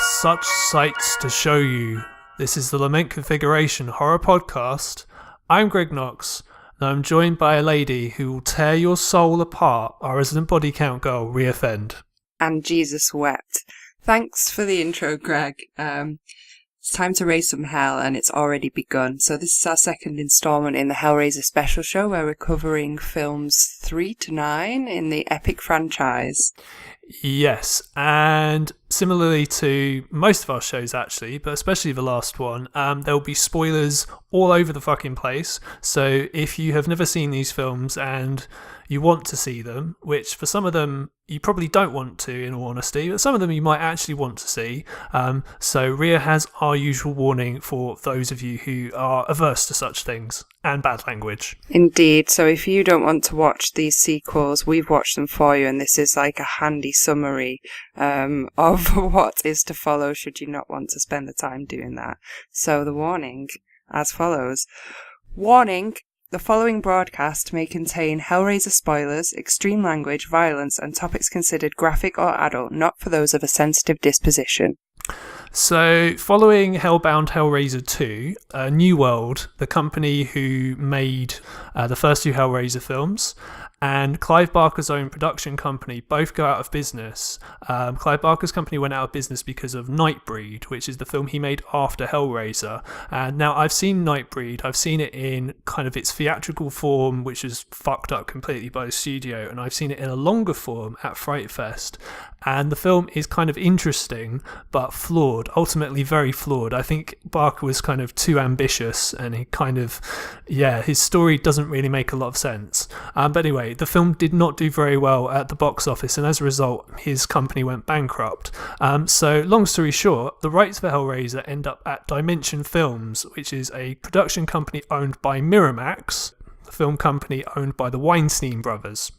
such sights to show you. This is the Lament Configuration Horror Podcast. I'm Greg Knox, and I'm joined by a lady who will tear your soul apart, our resident body count girl, Reoffend. And Jesus wept. Thanks for the intro, Greg. It's time to raise some hell, and it's already begun. So this is our second instalment in the Hellraiser special show, where we're covering films 3 to 9 in the epic franchise. Yes, and similarly to most of our shows actually, but especially the last one, there'll be spoilers all over the fucking place. So if you have never seen these films and you want to see them, which for some of them you probably don't want to, in all honesty, but some of them you might actually want to see. So Rhea has our usual warning for those of you who are averse to such things and bad language. Indeed. So if you don't want to watch these sequels, we've watched them for you, and this is like a handy summary of what is to follow should you not want to spend the time doing that. So the warning as follows. Warning. The following broadcast may contain Hellraiser spoilers, extreme language, violence, and topics considered graphic or adult, not for those of a sensitive disposition. So, following Hellbound Hellraiser 2, New World, the company who made the first two Hellraiser films, and Clive Barker's own production company both go out of business. Clive Barker's company went out of business because of Nightbreed, which is the film he made after Hellraiser. And now I've seen Nightbreed. I've seen it in kind of its theatrical form, which is fucked up completely by the studio, and I've seen it in a longer form at Fright Fest. And the film is kind of interesting, but flawed, ultimately very flawed. I think Barker was kind of too ambitious, and he kind of, his story doesn't really make a lot of sense. But anyway, the film did not do very well at the box office, and as a result, his company went bankrupt. So long story short, the rights for Hellraiser end up at Dimension Films, which is a production company owned by Miramax, a film company owned by the Weinstein brothers.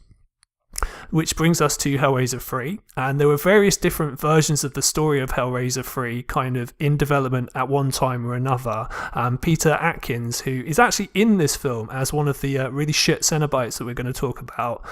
Which brings us to Hellraiser 3, and there were various different versions of the story of Hellraiser 3 kind of in development at one time or another. Peter Atkins, who is actually in this film as one of the really shit Cenobites that we're going to talk about,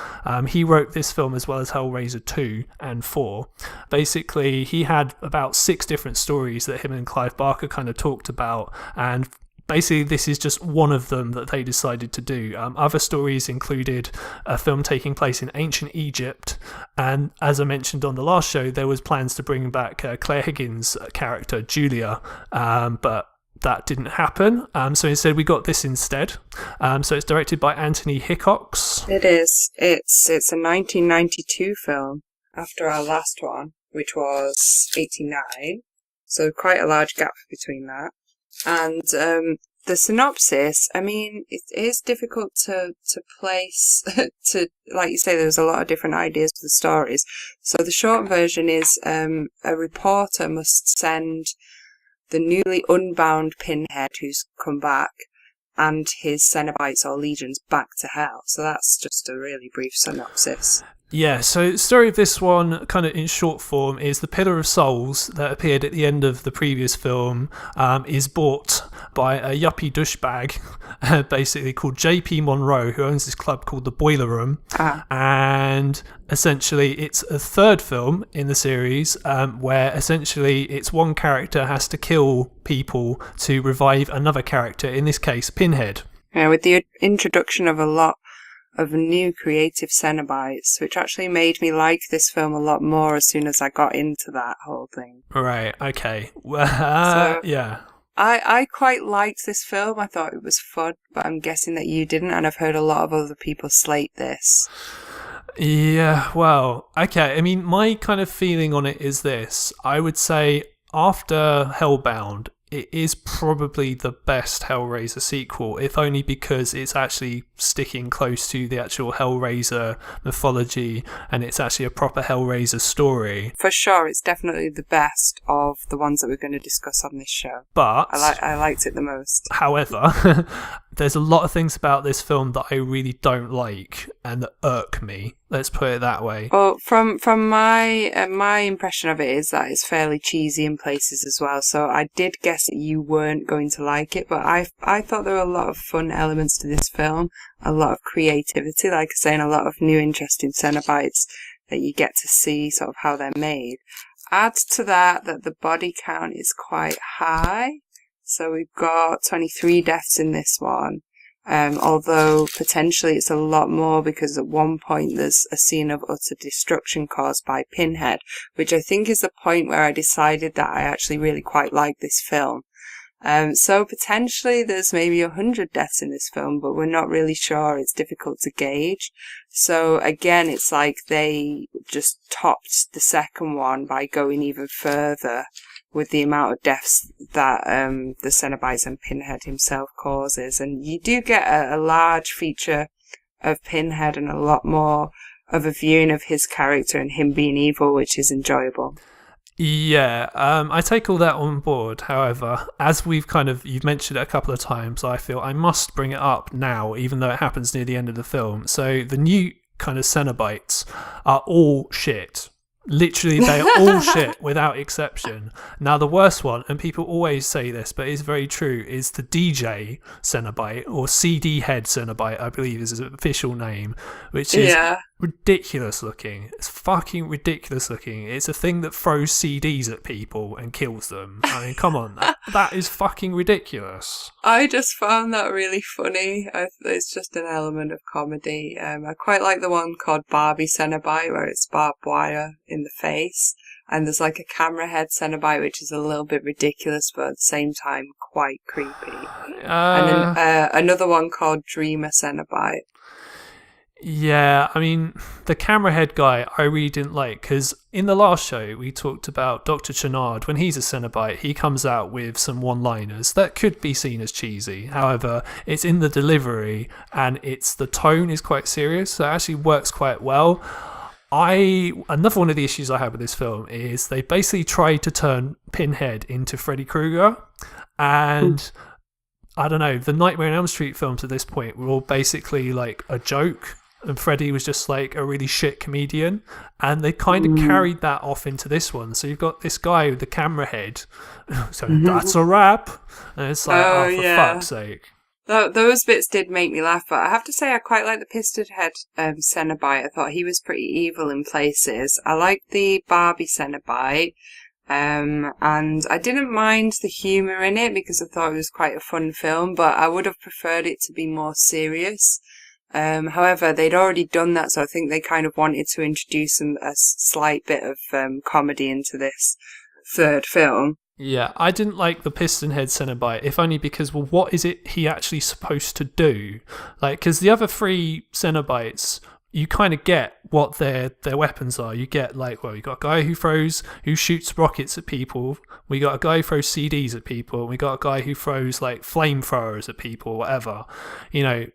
he wrote this film as well as Hellraiser 2 and 4. Basically, he had about 6 different stories that him and Clive Barker kind of talked about, and basically, this is just one of them that they decided to do. Other stories included a film taking place in ancient Egypt, and as I mentioned on the last show, there was plans to bring back Claire Higgins' character, Julia, but that didn't happen. So instead, we got this instead. So it's directed by Anthony Hickox. It is. It's a 1992 film after our last one, which was 89. So quite a large gap between that. And the synopsis, I mean, it is difficult to place, like you say, there's a lot of different ideas for the stories. So the short version is a reporter must send the newly unbound Pinhead, who's come back, and his Cenobites or legions back to hell. So that's just a really brief synopsis. Yeah, so the story of this one, kind of in short form, is the Pillar of Souls that appeared at the end of the previous film is bought by a yuppie douchebag, basically called J.P. Monroe, who owns this club called the Boiler Room. And essentially, it's a third film in the series where essentially it's one character has to kill people to revive another character, in this case, Pinhead. Yeah, with the introduction of a lot of new creative Cenobites, which actually made me like this film a lot more as soon as I got into that whole thing. Right, okay. Well, yeah. I quite liked this film. I thought it was fun, but I'm guessing that you didn't, and I've heard a lot of other people slate this. Yeah, well, okay. I mean, my kind of feeling on it is this. I would say after Hellbound, it is probably the best Hellraiser sequel, if only because it's actually sticking close to the actual Hellraiser mythology, and it's actually a proper Hellraiser story. For sure, it's definitely the best of the ones that we're going to discuss on this show. But I liked it the most. However, there's a lot of things about this film that I really don't like and that irk me. Let's put it that way. Well, from my impression of it is that it's fairly cheesy in places as well. So I did guess that you weren't going to like it, but I thought there were a lot of fun elements to this film, a lot of creativity, like I say, and a lot of new interesting Cenobites that you get to see sort of how they're made. add to that the body count is quite high. So we've got 23 deaths in this one. Although potentially it's a lot more because at one point there's a scene of utter destruction caused by Pinhead, which I think is the point where I decided that I actually really quite like this film. So potentially there's maybe 100 deaths in this film, but we're not really sure. It's difficult to gauge. So again, it's like they just topped the second one by going even further with the amount of deaths that the Cenobites and Pinhead himself causes. And you do get a large feature of Pinhead and a lot more of a viewing of his character and him being evil, which is enjoyable. Yeah, I take all that on board. However, as you've mentioned it a couple of times, I feel I must bring it up now, even though it happens near the end of the film. So the new kind of Cenobites are all shit. Literally, they are all shit without exception. Now, the worst one, and people always say this, but it's very true, is the DJ Cenobite, or CD Head Cenobite, I believe is his official name, which is ridiculous looking. It's fucking ridiculous looking. It's a thing that throws CDs at people and kills them. I mean, come on, that is fucking ridiculous. I just found that really funny. It's just an element of comedy. I quite like the one called Barbie Cenobite, where it's barbed wire in the face, and there's like a camera head Cenobite, which is a little bit ridiculous, but at the same time quite creepy. And then another one called Dreamer Cenobite. Yeah, I mean, the camera head guy I really didn't like, because in the last show we talked about Dr. Chenard. When he's a Cenobite, he comes out with some one-liners that could be seen as cheesy. However, it's in the delivery and the tone is quite serious, so it actually works quite well. Another one of the issues I have with this film is they basically tried to turn Pinhead into Freddy Krueger, and I don't know, the Nightmare on Elm Street films at this point were all basically like a joke, and Freddy was just like a really shit comedian, and they kind of carried that off into this one. So you've got this guy with the camera head, so that's a wrap, and it's like, for fuck's sake. Those bits did make me laugh, but I have to say I quite like the Piston Head Cenobite. I thought he was pretty evil in places. I liked the Barbie Cenobite, and I didn't mind the humour in it because I thought it was quite a fun film, but I would have preferred it to be more serious. However, they'd already done that, so I think they kind of wanted to introduce a slight bit of comedy into this third film. Yeah, I didn't like the Piston Head Cenobite, if only because, well, what is it he actually supposed to do? Like, because the other three Cenobites, you kind of get what their weapons are. You get, like, well, you got a guy who shoots rockets at people. We got a guy who throws CDs at people. We got a guy who throws, like, flamethrowers at people, whatever. You know,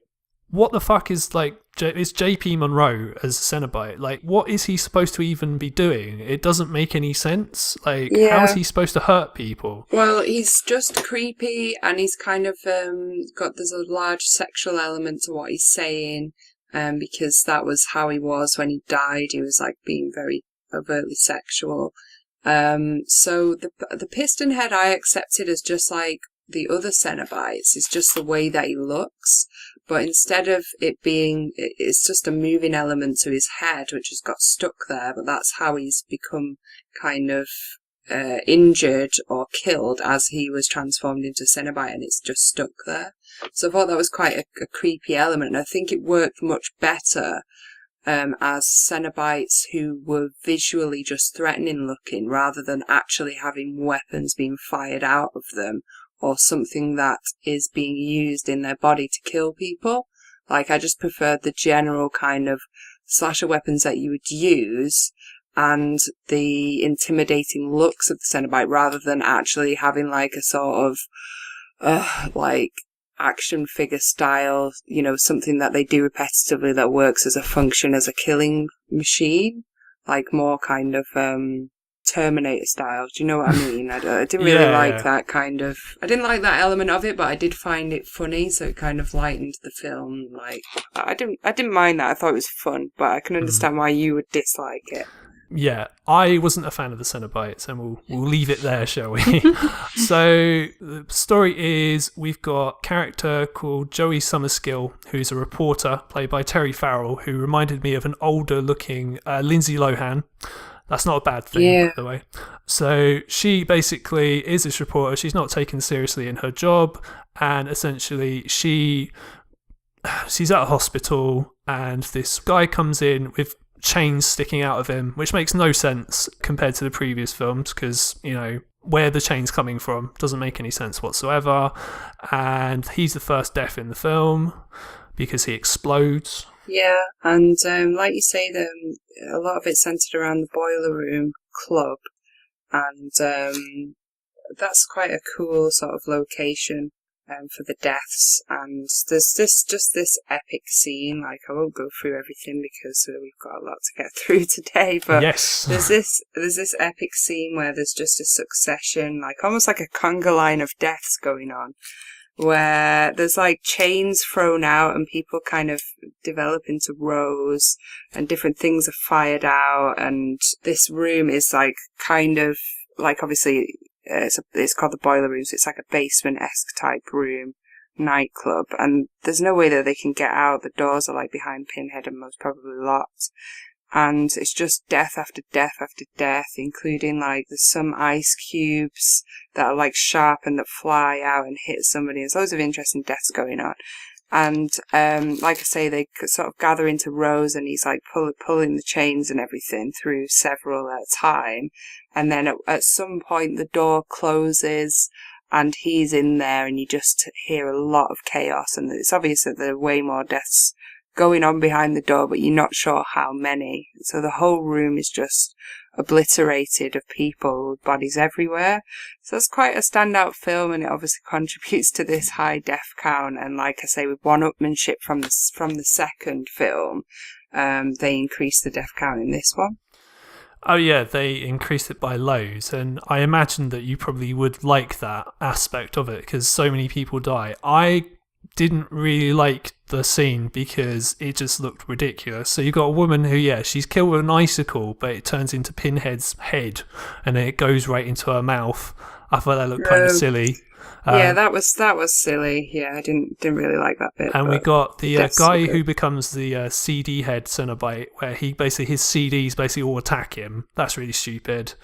what the fuck is, like, is JP Monroe as a Cenobite? Like, what is he supposed to even be doing? It doesn't make any sense. Like, how is he supposed to hurt people? Well, he's just creepy, and he's kind of there's a large sexual element to what he's saying, because that was how he was when he died. He was, like, being very overtly sexual. So the Piston Head I accepted as just like the other Cenobites. It's just the way that he looks. But instead of it being, it's just a moving element to his head, which has got stuck there. But that's how he's become kind of injured or killed as he was transformed into Cenobite, and it's just stuck there. So I thought that was quite a creepy element. And I think it worked much better as Cenobites who were visually just threatening looking, rather than actually having weapons being fired out of them, or something that is being used in their body to kill people. Like, I just preferred the general kind of slasher weapons that you would use and the intimidating looks of the Cenobite, rather than actually having like a sort of like action figure style, you know, something that they do repetitively that works as a function as a killing machine, like more kind of Terminator style. Do you know what I mean? I didn't really like that kind of. I didn't like that element of it, but I did find it funny, so it kind of lightened the film. Like, I didn't mind that. I thought it was fun, but I can understand why you would dislike it. Yeah, I wasn't a fan of the Cenobites, and we'll leave it there, shall we? So the story is we've got a character called Joey Summerskill, who's a reporter played by Terry Farrell, who reminded me of an older looking Lindsay Lohan. That's not a bad thing, by the way. So she basically is this reporter. She's not taken seriously in her job, and essentially she's at a hospital, and this guy comes in with chains sticking out of him, which makes no sense compared to the previous films, because, you know, where the chain's coming from doesn't make any sense whatsoever. And he's the first death in the film because he explodes. Yeah, and like you say, a lot of it's centered around the Boiler Room Club, and that's quite a cool sort of location for the deaths. And there's this epic scene. Like, I won't go through everything because we've got a lot to get through today. But yes, there's this epic scene where there's just a succession, like almost like a conga line of deaths going on, where there's like chains thrown out and people kind of develop into rows and different things are fired out, and this room is like kind of like, obviously it's called the Boiler Room, so it's like a basement-esque type room, nightclub, and there's no way that they can get out. The doors are like behind Pinhead and most probably locked. And it's just death after death after death, including like there's some ice cubes that are like sharp and that fly out and hit somebody. There's loads of interesting deaths going on. And like I say, they sort of gather into rows, and he's like pulling the chains and everything through several at a time. And then at some point the door closes and he's in there, and you just hear a lot of chaos. And it's obvious that there are way more deaths going on behind the door, but you're not sure how many. So the whole room is just obliterated of people with bodies everywhere. So it's quite a standout film, and it obviously contributes to this high death count. And like I say, with one-upmanship from the second film, they increased the death count in this one. Oh yeah, they increased it by loads, and I imagine that you probably would like that aspect of it because so many people die. I didn't really like the scene because it just looked ridiculous. So you've got a woman who, she's killed with an icicle, but it turns into Pinhead's head and then it goes right into her mouth. I thought that looked kind of silly. Yeah, that was silly. Yeah, I didn't really like that bit. And we got the guy who becomes the CD head Cenobite, where his CDs basically all attack him. That's really stupid.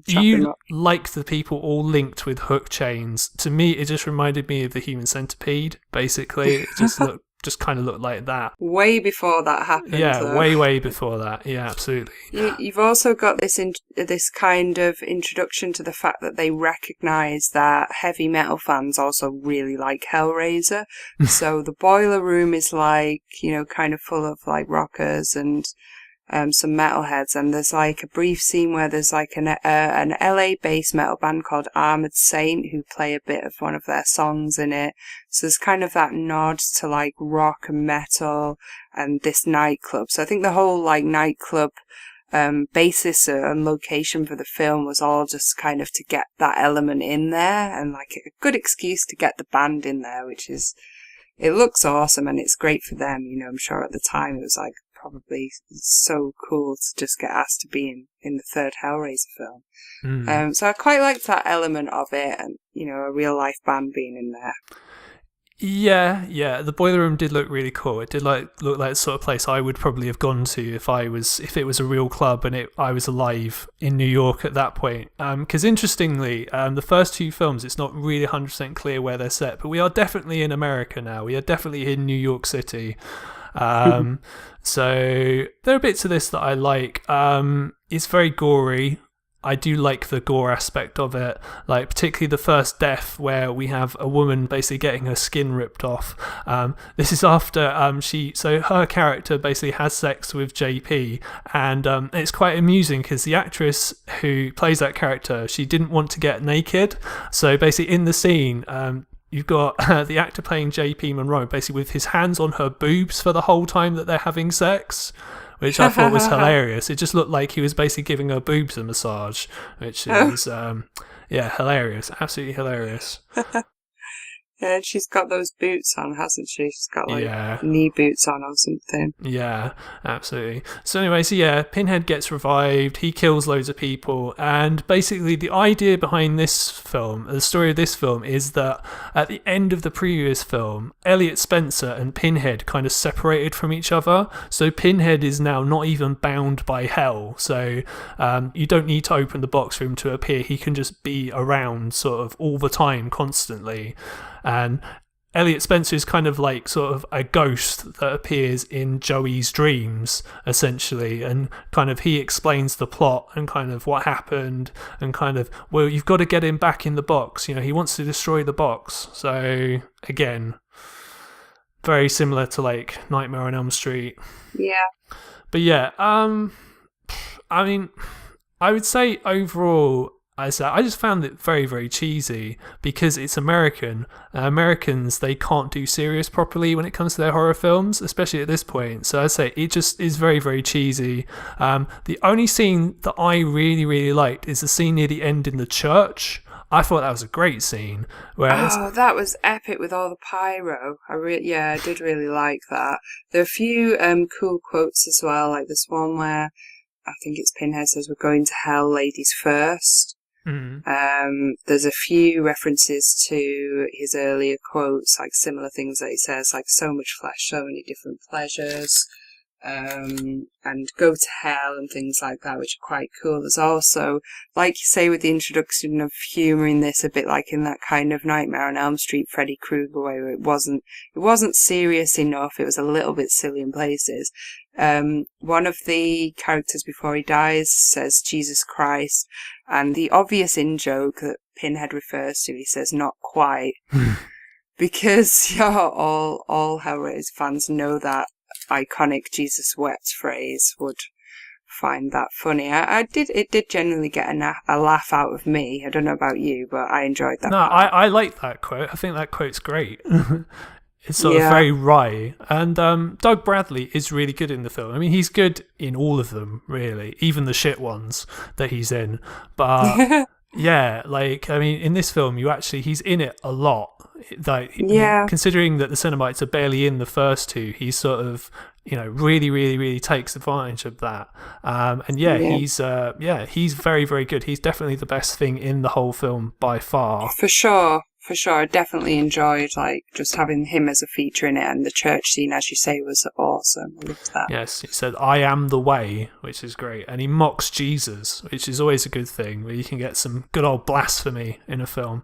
You like the people all linked with hook chains. To me, it just reminded me of the Human Centipede. Basically, it just kind of looked like that. Way before that happened. Yeah, though. way before that. Yeah, absolutely. You've also got this kind of introduction to the fact that they recognise that heavy metal fans also really like Hellraiser. So the Boiler Room is like, kind of full of like rockers and some metalheads, and there's like a brief scene where there's like an LA-based metal band called Armored Saint who play a bit of one of their songs in it. So there's kind of that nod to like rock and metal and this nightclub. So I think the whole like nightclub basis and location for the film was all just kind of to get that element in there, and like a good excuse to get the band in there, it looks awesome and it's great for them. I'm sure at the time it was like probably so cool to just get asked to be in the third Hellraiser film. So I quite liked that element of it, and a real life band being in there. Yeah. The Boiler Room did look really cool. It did look like the sort of place I would probably have gone to if it was a real club and I was alive in New York at that point. Because interestingly, the first two films, it's not really 100% clear where they're set, but we are definitely in America now. We are definitely in New York City. So there are bits of this that I like. It's very gory. I do like the gore aspect of it, like particularly the first death where we have a woman basically getting her skin ripped off. This is after her character basically has sex with JP, and it's quite amusing because the actress who plays that character, she didn't want to get naked. So basically in the scene, you've got the actor playing JP Monroe basically with his hands on her boobs for the whole time that they're having sex, which I thought was hilarious. It just looked like he was basically giving her boobs a massage, which is, hilarious. Absolutely hilarious. Yeah, she's got those boots on, hasn't she? She's got like Yeah. knee boots on or something. Yeah, absolutely. So anyway, Pinhead gets revived, he kills loads of people, and basically the idea behind this film, the story of this film, is that at the end of the previous film, Elliot Spencer and Pinhead kind of separated from each other, so Pinhead is now not even bound by hell, so you don't need to open the box for him to appear, he can just be around sort of all the time, constantly. And Elliot Spencer is kind of like sort of a ghost that appears in Joey's dreams, essentially, and kind of he explains the plot and kind of what happened and kind of, well, you've got to get him back in the box. You know, he wants to destroy the box. So, again, very similar to like Nightmare on Elm Street. Yeah. But yeah, I mean, I would say overall, I just found it very, very cheesy because it's American. Americans, they can't do serious properly when it comes to their horror films, especially at this point. So I'd say it just is very, very cheesy. The only scene that I really, really liked is the scene near the end in the church. I thought that was a great scene. That was epic with all the pyro. I did really like that. There are a few cool quotes as well, like this one where I think it's Pinhead says, "We're going to hell, ladies first." Mm-hmm. There's a few references to his earlier quotes, like similar things that he says, like so much flesh, so many different pleasures, and go to hell and things like that, which are quite cool. There's also, like you say, with the introduction of humour in this, a bit like in that kind of Nightmare on Elm Street Freddy Krueger way, where it wasn't serious enough, it was a little bit silly in places. One of the characters before he dies says Jesus Christ, and the obvious in-joke that Pinhead refers to, he says not quite, because all Hellraiser fans know that iconic Jesus wept phrase, would find that funny. It did genuinely get a laugh out of me. I don't know about you, but I enjoyed that. No, I like that quote. I think that quote's great. It's sort of very wry. And Doug Bradley is really good in the film. I mean, he's good in all of them, really, even the shit ones that he's in. But yeah, like, I mean, in this film, he's in it a lot. Like, considering that the Cenobites are barely in the first two, he's sort of, really, really, really takes advantage of that. He's very, very good. He's definitely the best thing in the whole film by far. For sure. I definitely enjoyed like just having him as a feature in it, and the church scene, as you say, was awesome. I loved that. Yes, he said, "I am the way," which is great, and he mocks Jesus, which is always a good thing, where you can get some good old blasphemy in a film.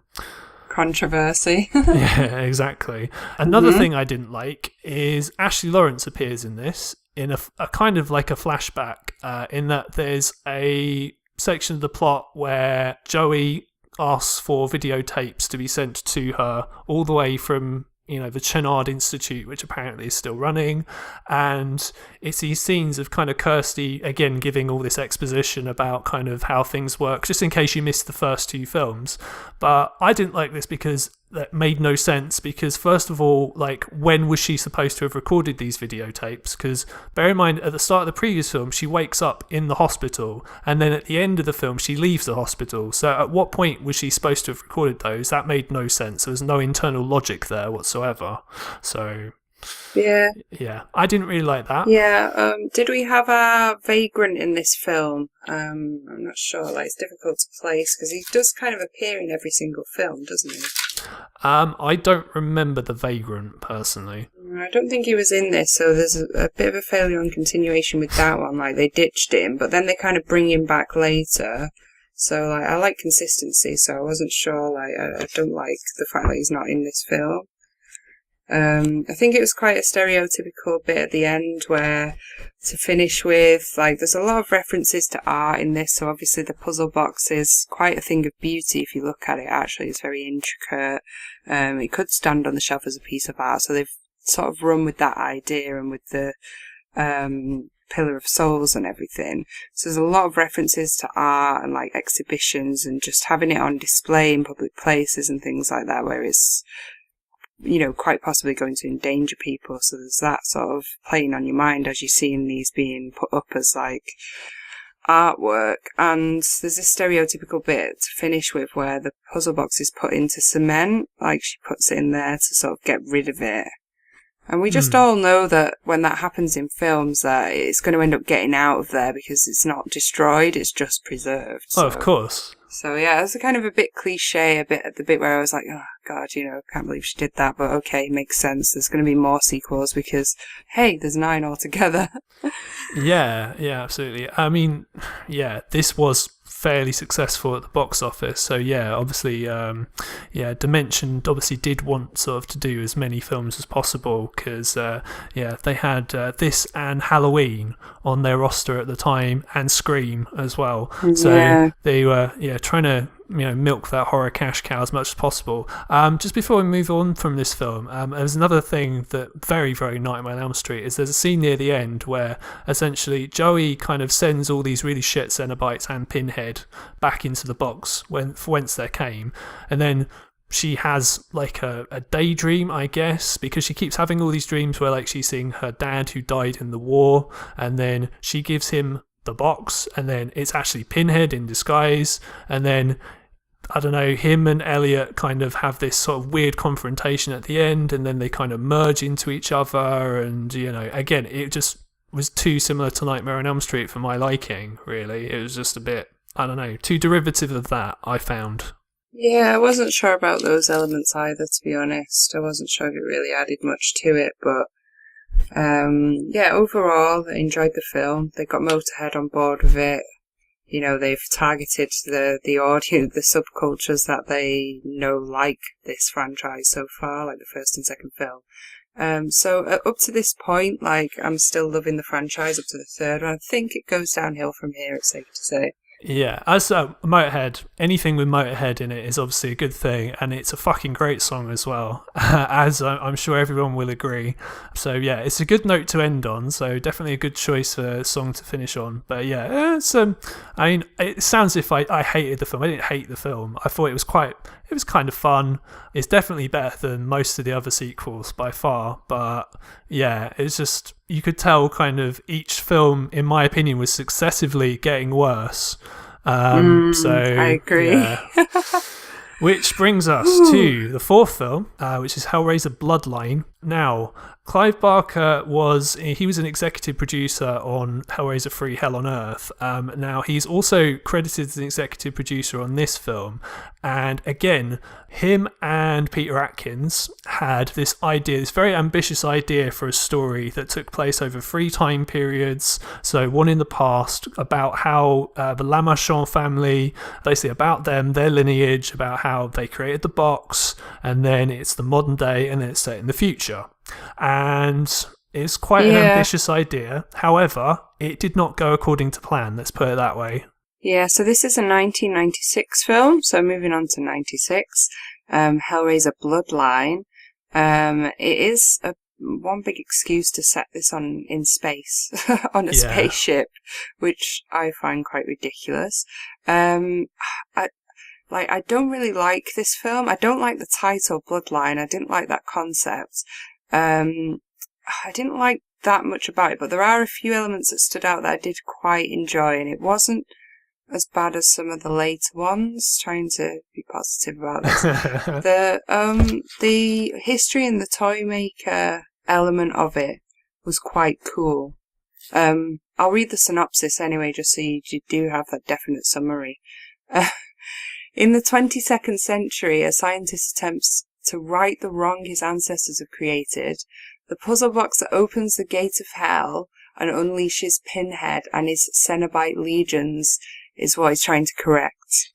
Controversy. Yeah, exactly. Another thing I didn't like is Ashley Lawrence appears in this in a kind of like a flashback, in that there's a section of the plot where Joey asks for videotapes to be sent to her all the way from the Chenard Institute, which apparently is still running, and it's these scenes of kind of Kirsty again giving all this exposition about kind of how things work, just in case you missed the first two films. But I didn't like this because that made no sense, because first of all, like, when was she supposed to have recorded these videotapes? Because bear in mind, at the start of the previous film, she wakes up in the hospital, and then at the end of the film, she leaves the hospital. So at what point was she supposed to have recorded those? That made no sense. There was no internal logic there whatsoever. So yeah, I didn't really like that. Yeah. Did we have a Vagrant in this film? I'm not sure. Like, it's difficult to place because he does kind of appear in every single film, doesn't he? I don't remember the Vagrant personally. I don't think he was in this, so there's a bit of a failure on continuation with that one. Like, they ditched him, but then they kind of bring him back later. So, like, I like consistency, so I wasn't sure. Like, I don't like the fact that he's not in this film. I think it was quite a stereotypical bit at the end where, to finish with, like, there's a lot of references to art in this, so obviously the puzzle box is quite a thing of beauty if you look at it. Actually, it's very intricate. It could stand on the shelf as a piece of art, so they've sort of run with that idea and with the Pillar of Souls and everything. So there's a lot of references to art and like exhibitions and just having it on display in public places and things like that, where it's quite possibly going to endanger people. So there's that sort of playing on your mind as you're seeing these being put up as like artwork, and there's this stereotypical bit to finish with where the puzzle box is put into cement, like she puts it in there to sort of get rid of it. And we just all know that when that happens in films, that it's going to end up getting out of there because it's not destroyed, it's just preserved. Oh, of course. So yeah, it's a kind of a bit cliche, the bit where I was like, oh god, can't believe she did that, but okay, makes sense. There's going to be more sequels because, hey, there's 9 altogether. Yeah, absolutely. I mean, yeah, this was fairly successful at the box office. So yeah, obviously, Dimension obviously did want sort of to do as many films as possible because they had this and Halloween on their roster at the time, and Scream as well. So they were trying to milk that horror cash cow as much as possible. Just before we move on from this film, there's another thing that very, very Nightmare on Elm Street is there's a scene near the end where essentially Joey kind of sends all these really shit Cenobites and Pinhead back into the box whence they came, and then she has like a daydream, I guess, because she keeps having all these dreams where like she's seeing her dad who died in the war, and then she gives him the box, and then it's actually Pinhead in disguise, and then I don't know, him and Elliot kind of have this sort of weird confrontation at the end, and then they kind of merge into each other, and again, it just was too similar to Nightmare on Elm Street for my liking, really. It was just a bit, I don't know, too derivative of that, I found. Yeah, I wasn't sure about those elements either, to be honest. I wasn't sure if it really added much to it, but overall, I enjoyed the film. They got Motörhead on board with it. They've targeted the audience, the subcultures that they know like this franchise so far, like the first and second film. So up to this point, like, I'm still loving the franchise up to the third one. I think it goes downhill from here, it's safe to say. Yeah, as Motörhead, anything with Motörhead in it is obviously a good thing, and it's a fucking great song as well, as I'm sure everyone will agree. So yeah, it's a good note to end on, so definitely a good choice for a song to finish on. But yeah, it's, I mean, it sounds as if I hated the film. I didn't hate the film. I thought it was kind of fun. It's definitely better than most of the other sequels by far, but yeah, it's just, you could tell kind of each film, in my opinion, was successively getting worse. I agree. Yeah. Which brings us to the fourth film, which is Hellraiser Bloodline. Now, Clive Barker was an executive producer on Hellraiser 3 Hell on Earth. Now, he's also credited as an executive producer on this film. And again, him and Peter Atkins had this very ambitious idea for a story that took place over 3 time periods. So one in the past about how the Lament family, basically about them, their lineage, about how they created the box, and then it's the modern day, and then it's set in the future. And it's quite an ambitious idea. However, it did not go according to plan, let's put it that way. Yeah, so this is a 1996 film, so moving on to 96, Hellraiser Bloodline. It is one big excuse to set this in space, on a spaceship, which I find quite ridiculous. I don't really like this film. I don't like the title Bloodline. I didn't like that concept. I didn't like that much about it, but there are a few elements that stood out that I did quite enjoy, and it wasn't as bad as some of the later ones, trying to be positive about this. The history and the toy maker element of it was quite cool. I'll read the synopsis anyway, just so you do have that definite summary. In the 22nd century, a scientist attempts to right the wrong his ancestors have created. The puzzle box that opens the gate of hell and unleashes Pinhead and his Cenobite legions is what he's trying to correct.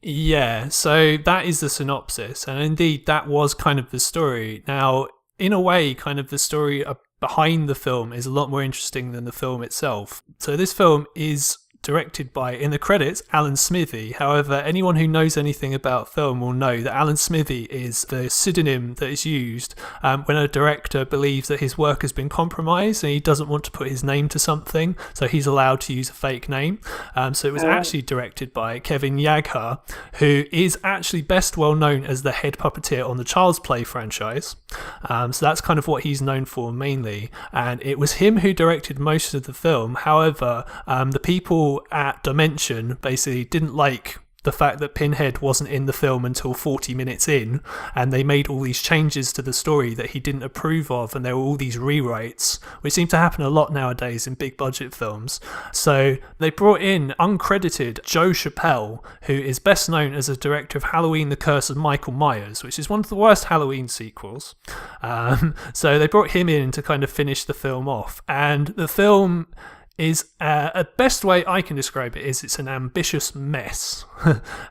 Yeah, so that is the synopsis, and indeed that was kind of the story. Now, in a way, kind of the story behind the film is a lot more interesting than the film itself. So this film is directed by, in the credits, Alan Smithee. However, anyone who knows anything about film will know that Alan Smithee is the pseudonym that is used when a director believes that his work has been compromised and he doesn't want to put his name to something, so he's allowed to use a fake name. So it was actually directed by Kevin Yagher, who is actually best well known as the head puppeteer on the Child's Play franchise. So that's kind of what he's known for mainly, and it was him who directed most of the film. However, the people people at Dimension basically didn't like the fact that Pinhead wasn't in the film until 40 minutes in, and they made all these changes to the story that he didn't approve of, and there were all these rewrites, which seem to happen a lot nowadays in big budget films. So they brought in uncredited Joe Chappelle, who is best known as a director of Halloween: The Curse of Michael Myers, which is one of the worst Halloween sequels. So they brought him in to kind of finish the film off, and the film is a best way I can describe it is it's an ambitious mess.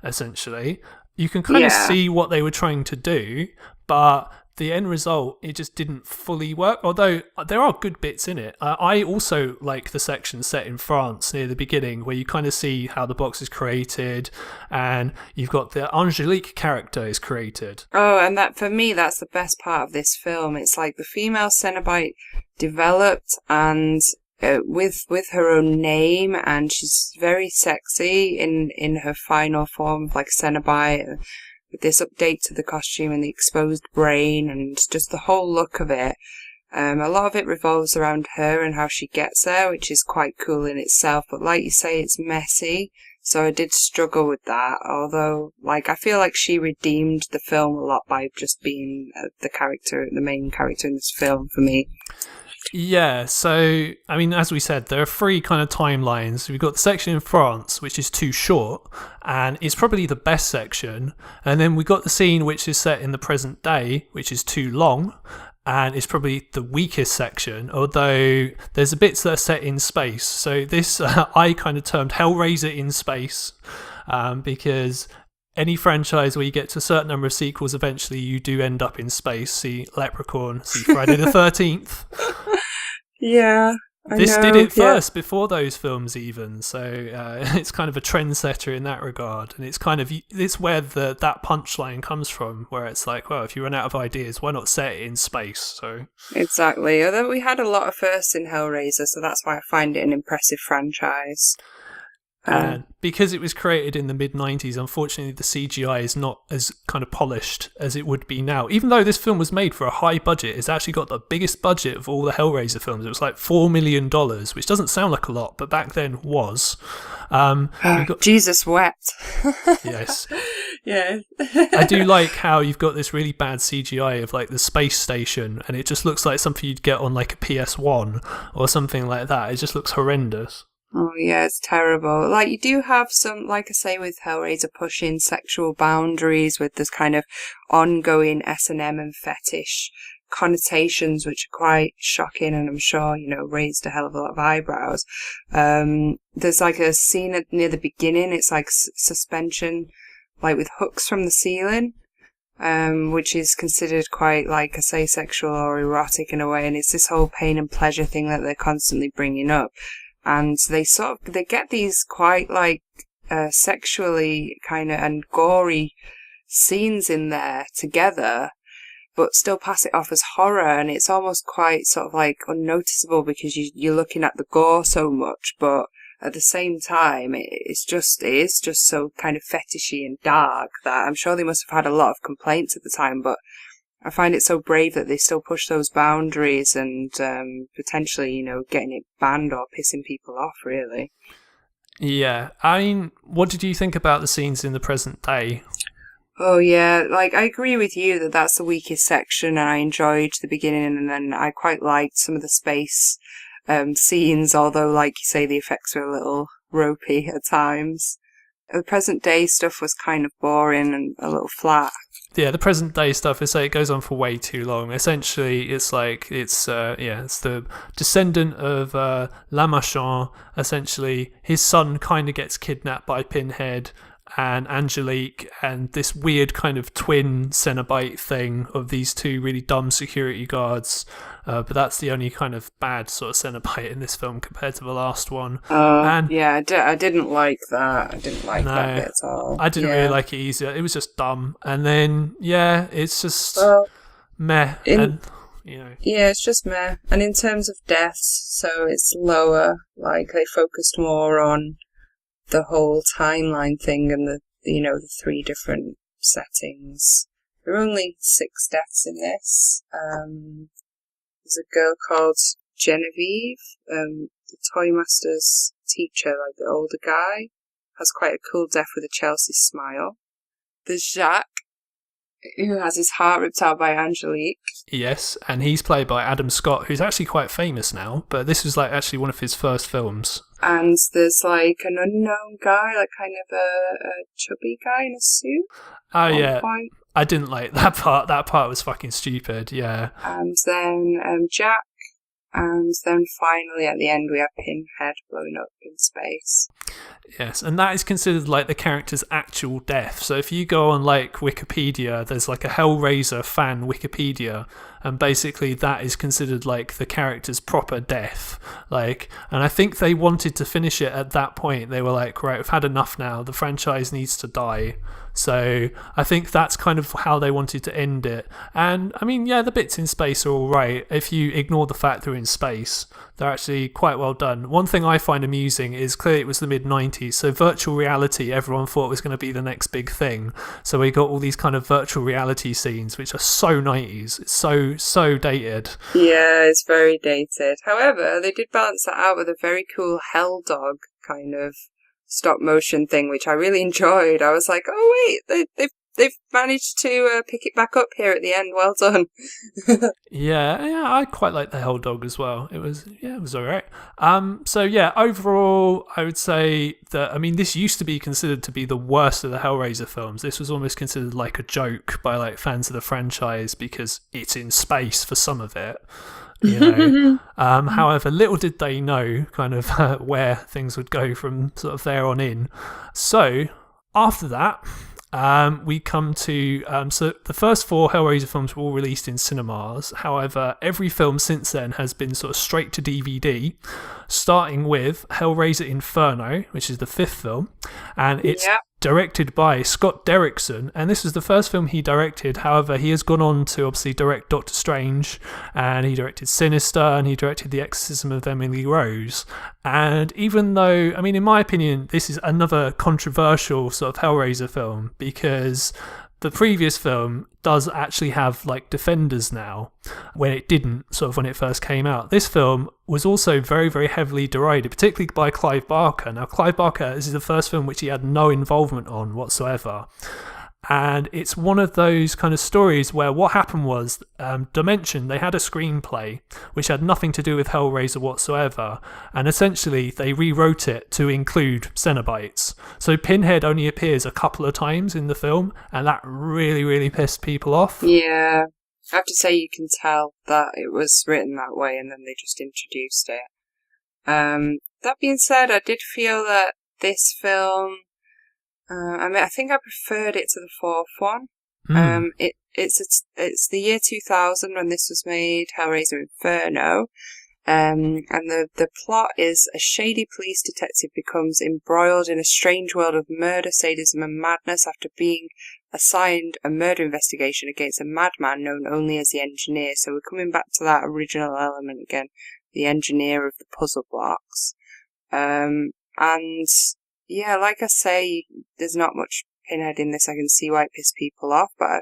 Essentially, you can kind of see what they were trying to do, but the end result, it just didn't fully work, although there are good bits in it. I also like the section set in France near the beginning, where you kind of see how the box is created, and you've got the Angelique character is created. Oh, and that, for me, that's the best part of this film. It's like the female Cenobite developed, and with her own name, and she's very sexy in her final form, like Cenobite, with this update to the costume and the exposed brain and just the whole look of it. A lot of it revolves around her and how she gets there, which is quite cool in itself, but like you say, it's messy, so I did struggle with that, although like I feel like she redeemed the film a lot by just being the main character in this film for me. Yeah, so, I mean, as we said, there are three kind of timelines. We've got the section in France, which is too short, and it's probably the best section. And then we've got the scene which is set in the present day, which is too long, and it's probably the weakest section, although there's a bits that are set in space. So this, I kind of termed Hellraiser in space, because any franchise where you get to a certain number of sequels, eventually you do end up in space. See Leprechaun, see Friday the 13th. Yeah. This did it first, before those films even, so it's kind of a trendsetter in that regard, and it's where that punchline comes from, where it's like, well, if you run out of ideas, why not set it in space? So exactly. Although we had a lot of firsts in Hellraiser, so that's why I find it an impressive franchise. And because it was created in the mid-90s, unfortunately the CGI is not as kind of polished as it would be now. Even though this film was made for a high budget, it's actually got the biggest budget of all the Hellraiser films. It was like $4 million, which doesn't sound like a lot, but back then was. Jesus wept. Yes. Yeah. I do like how you've got this really bad CGI of like the space station, and it just looks like something you'd get on like a PS1 or something like that. It just looks horrendous. Oh yeah, it's terrible. Like, you do have some, like I say, with Hellraiser, pushing sexual boundaries with this kind of ongoing S&M and fetish connotations, which are quite shocking, and I'm sure, raised a hell of a lot of eyebrows. There's like a scene near the beginning, it's like suspension, like with hooks from the ceiling, which is considered quite, like I say, sexual or erotic in a way, and it's this whole pain and pleasure thing that they're constantly bringing up. And they get these quite like sexually kind of and gory scenes in there together, but still pass it off as horror, and it's almost quite sort of like unnoticeable because you're looking at the gore so much, but at the same time it is just so kind of fetishy and dark that I'm sure they must have had a lot of complaints at the time, but I find it so brave that they still push those boundaries and potentially, getting it banned or pissing people off, really. Yeah. I mean, what did you think about the scenes in the present day? Oh, yeah. Like, I agree with you that that's the weakest section, and I enjoyed the beginning, and then I quite liked some of the space scenes, although, like you say, the effects were a little ropey at times. The present day stuff was kind of boring and a little flat. Yeah, the present day stuff is like it goes on for way too long. Essentially, it's like it's the descendant of Lament. Essentially, his son kind of gets kidnapped by Pinhead and Angelique, and this weird kind of twin Cenobite thing of these two really dumb security guards. But that's the only kind of bad sort of Cenobite in this film compared to the last one. Yeah, I didn't like that. I didn't like that bit at all. I didn't really like it either. It was just dumb. And then, it's just meh. Yeah, it's just meh. And in terms of deaths, so it's lower. Like, they focused more on the whole timeline thing and the three different settings. There are only 6 deaths in this. There's a girl called Genevieve, the Toy Master's teacher, like the older guy, has quite a cool death with a Chelsea smile. There's Jacques, who has his heart ripped out by Angelique. Yes, and he's played by Adam Scott, who's actually quite famous now, but this was like actually one of his first films. And there's like an unknown guy, like kind of a chubby guy in a suit. Oh yeah, point. I didn't like that part. That part was fucking stupid, yeah. And then Jack, and then finally at the end we have Pinhead blowing up in space. Yes, and that is considered like the character's actual death. So if you go on like Wikipedia, there's like a Hellraiser fan Wikipedia, and basically that is considered like the character's proper death. Like, and I think they wanted to finish it at that point. They were like, right, we've had enough now. The franchise needs to die. So I think that's kind of how they wanted to end it. And I mean, yeah, the bits in space are all right. If you ignore the fact they're in space, they're actually quite well done. One thing I find amusing is clearly it was the mid-90s, so virtual reality everyone thought was going to be the next big thing. So we got all these kind of virtual reality scenes which are so 90s. It's so dated. Yeah, it's very dated. However, they did balance that out with a very cool Hell Dog kind of stop motion thing, which I really enjoyed. I was like, oh wait, they've managed to pick it back up here at the end. Well done. yeah, I quite like the Hell Dog as well. It was all right. So yeah, overall, I would say that, I mean, this used to be considered to be the worst of the Hellraiser films. This was almost considered like a joke by like fans of the franchise because it's in space for some of it. You know, however, little did they know kind of where things would go from sort of there on in. So after that, we come to so the first 4 Hellraiser films were all released in cinemas. However, every film since then has been sort of straight to DVD, starting with Hellraiser Inferno, which is the 5th film, and it's directed by Scott Derrickson, and this was the first film he directed. However, he has gone on to obviously direct Doctor Strange, and he directed Sinister, and he directed The Exorcism of Emily Rose. And even though, I mean, in my opinion, this is another controversial sort of Hellraiser film, because the previous film does actually have like defenders now, when it didn't sort of when it first came out. This film was also very, very heavily derided, particularly by Clive Barker. Now, Clive Barker, this is the first film which he had no involvement on whatsoever. And it's one of those kind of stories where what happened was Dimension, they had a screenplay which had nothing to do with Hellraiser whatsoever, and essentially they rewrote it to include Cenobites. So Pinhead only appears a couple of times in the film, and that really, really pissed people off. Yeah, I have to say you can tell that it was written that way and then they just introduced it. That being said, I did feel that this film, I mean, I think I preferred it to the 4th one. It's the year 2000 when this was made, Hellraiser Inferno. And the plot is a shady police detective becomes embroiled in a strange world of murder, sadism, and madness after being assigned a murder investigation against a madman known only as the Engineer. So we're coming back to that original element again, the Engineer of the puzzle blocks. And yeah, like I say, there's not much Pinhead in this. I can see why it pissed people off, but I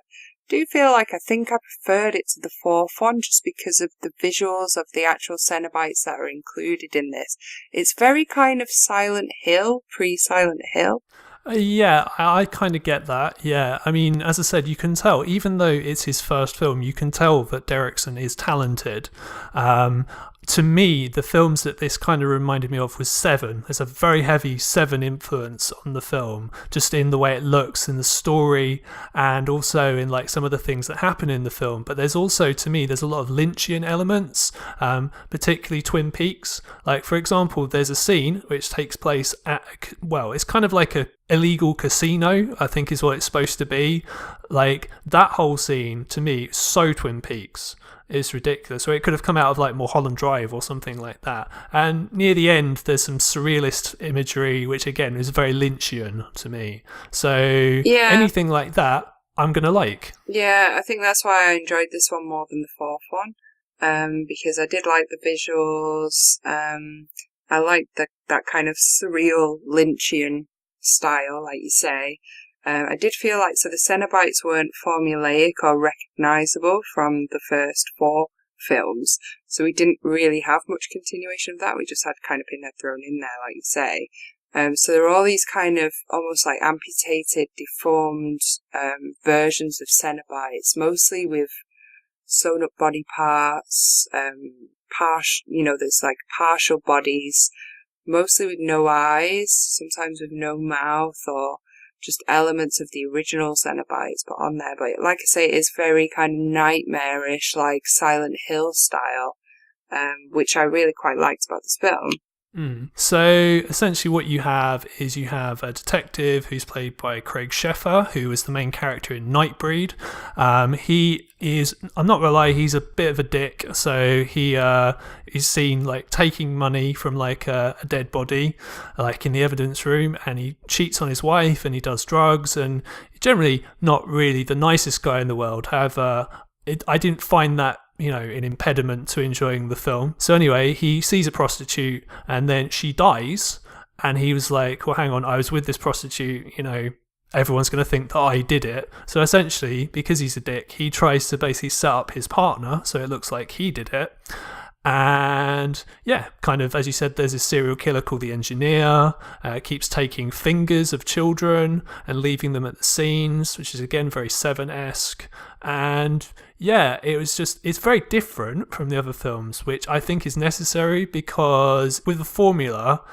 do feel like I think I preferred it to the 4th one just because of the visuals of the actual Cenobites that are included in this. It's very kind of Silent Hill, pre-Silent Hill. Yeah, I kind of get that. Yeah, I mean, as I said, you can tell, even though it's his first film, you can tell that Derrickson is talented. To me, the films that this kind of reminded me of was Seven. There's a very heavy Seven influence on the film, just in the way it looks, in the story, and also in like some of the things that happen in the film. But there's also, to me, there's a lot of Lynchian elements, particularly Twin Peaks. Like, for example, there's a scene which takes place at, well, it's kind of like a illegal casino, I think is what it's supposed to be. Like, that whole scene, to me, is so Twin Peaks. It's ridiculous. So it could have come out of like Mulholland Drive or something like that. And near the end, there's some surrealist imagery, which again is very Lynchian to me. So anything like that, I'm going to like. Yeah, I think that's why I enjoyed this one more than the 4th one. Because I did like the visuals. I liked that kind of surreal Lynchian style, like you say. I did feel like, so the Cenobites weren't formulaic or recognisable from the first 4 films. So we didn't really have much continuation of that. We just had kind of Pinhead thrown in there, like you say. So there are all these kind of almost like amputated, deformed versions of Cenobites, mostly with sewn up body parts, there's like partial bodies, mostly with no eyes, sometimes with no mouth, or just elements of the original Cenobites put on there. But like I say, it is very kind of nightmarish, like Silent Hill style, which I really quite liked about this film. So essentially what you have is you have a detective who's played by Craig Sheffer, who is the main character in Nightbreed. He is, I'm not gonna lie, he's a bit of a dick. So he is seen like taking money from like a dead body, like in the evidence room, and he cheats on his wife and he does drugs, and generally not really the nicest guy in the world. However, I didn't find that an impediment to enjoying the film. So anyway, he sees a prostitute and then she dies, and he was like, well, hang on, I was with this prostitute, everyone's going to think that I did it. So essentially, because he's a dick, he tries to basically set up his partner so it looks like he did it. And yeah, kind of, as you said, there's a serial killer called the Engineer, keeps taking fingers of children and leaving them at the scenes, which is again very Seven-esque. And yeah, it's very different from the other films, which I think is necessary, because with the formula,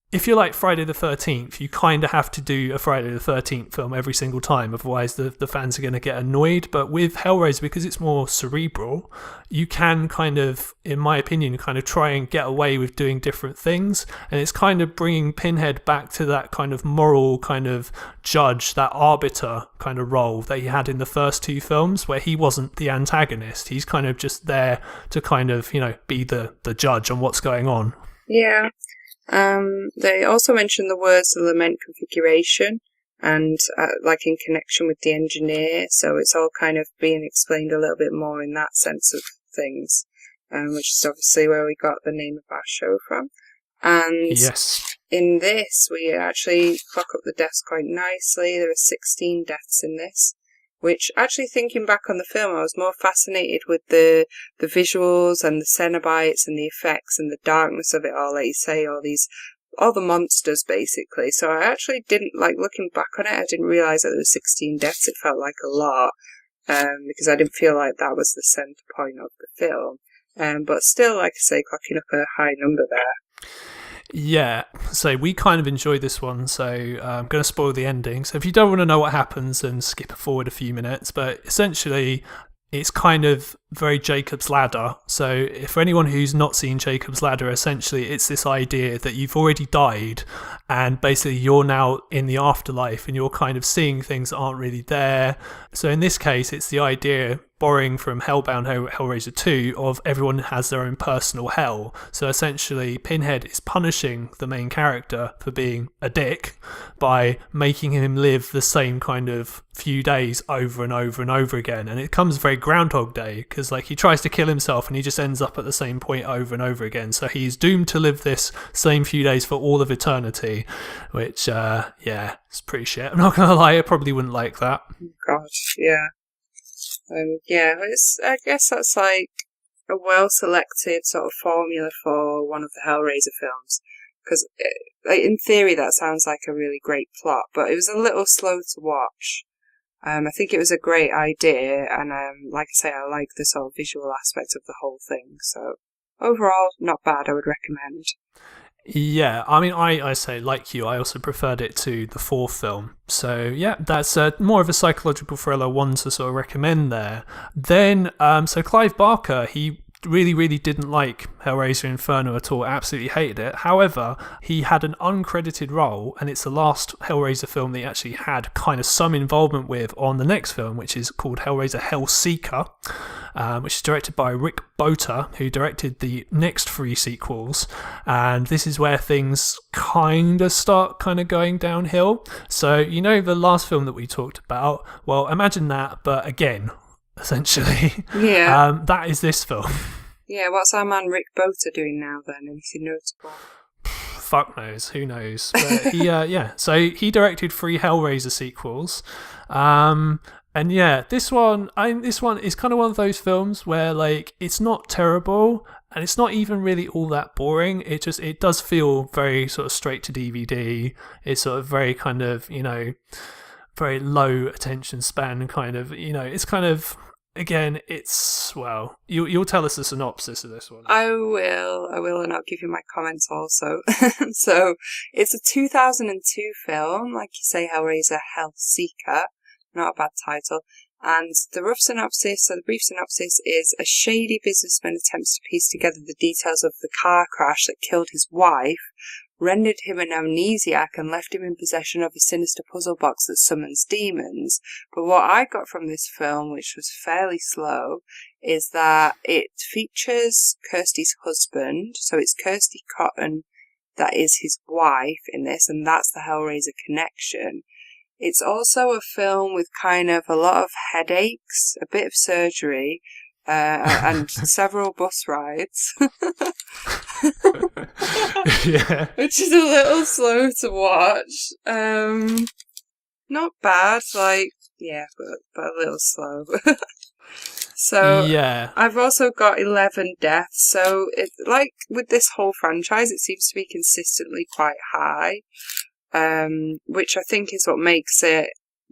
if you're like Friday the 13th, you kind of have to do a Friday the 13th film every single time, otherwise the fans are going to get annoyed. But with Hellraiser, because it's more cerebral, you can kind of, in my opinion, kind of try and get away with doing different things. And it's kind of bringing Pinhead back to that kind of moral kind of judge, that arbiter kind of role that he had in the first two films, where he wasn't the antagonist. He's kind of just there to kind of, be the judge on what's going on. Yeah. They also mention the words the Lament configuration, and like in connection with the Engineer, so it's all kind of being explained a little bit more in that sense of things, which is obviously where we got the name of our show from. And yes, in this, we actually clock up the deaths quite nicely. There are 16 deaths in this, which, actually thinking back on the film, I was more fascinated with the visuals and the Cenobites and the effects and the darkness of it all, like you say, all the monsters basically. So I actually didn't, like, looking back on it, I didn't realise that there were 16 deaths. It felt like a lot, because I didn't feel like that was the centre point of the film. But still, like I say, clocking up a high number there. Yeah, so we kind of enjoyed this one, so I'm going to spoil the ending. So if you don't want to know what happens, then skip forward a few minutes. But essentially, it's kind of very Jacob's Ladder. So for anyone who's not seen Jacob's Ladder, essentially it's this idea that you've already died and basically you're now in the afterlife and you're kind of seeing things that aren't really there. So in this case, it's the idea, borrowing from Hellraiser 2, of everyone has their own personal hell. So essentially Pinhead is punishing the main character for being a dick by making him live the same kind of few days over and over and over again. And it comes very Groundhog Day, because like he tries to kill himself and he just ends up at the same point over and over again. So he's doomed to live this same few days for all of eternity, which it's pretty shit. I'm not gonna lie, I probably wouldn't like that. God, yeah. I guess that's like a well-selected sort of formula for one of the Hellraiser films, because in theory that sounds like a really great plot, but it was a little slow to watch. I think it was a great idea, and like I say, I like the sort of visual aspect of the whole thing, so overall, not bad, I would recommend. Yeah, I mean, I say, like you, I also preferred it to the fourth film. So yeah, that's more of a psychological thriller one to sort of recommend there. Then, so Clive Barker, he really didn't like Hellraiser Inferno at all, absolutely hated it. However, he had an uncredited role, and it's the last Hellraiser film that he actually had kind of some involvement with on the next film, which is called Hellraiser Hellseeker, which is directed by Rick Bota, who directed the next three sequels. And this is where things kind of start kind of going downhill. So, the last film that we talked about, well, imagine that, but again, essentially. Yeah. That is this film. Yeah, what's our man Rick Bota doing now then? Anything notable? Fuck knows, who knows? But he, so he directed 3 Hellraiser sequels. And yeah, this one is kind of one of those films where like it's not terrible and it's not even really all that boring. It does feel very sort of straight to DVD. It's sort of very kind of, very low attention span kind of, it's kind of, again, it's, well, you'll tell us the synopsis of this one. I will, and I'll give you my comments also. So, it's a 2002 film, like you say, Hellraiser, Hellseeker. Not a bad title. And the brief synopsis is: a shady businessman attempts to piece together the details of the car crash that killed his wife, rendered him an amnesiac, and left him in possession of a sinister puzzle box that summons demons. But what I got from this film, which was fairly slow, is that it features Kirsty's husband. So it's Kirsty Cotton that is his wife in this, and that's the Hellraiser connection. It's also a film with kind of a lot of headaches, a bit of surgery, and several bus rides. Yeah. Which is a little slow to watch. Not bad, but a little slow. So, yeah. I've also got 11 deaths, so like with this whole franchise, it seems to be consistently quite high. Which I think is what makes it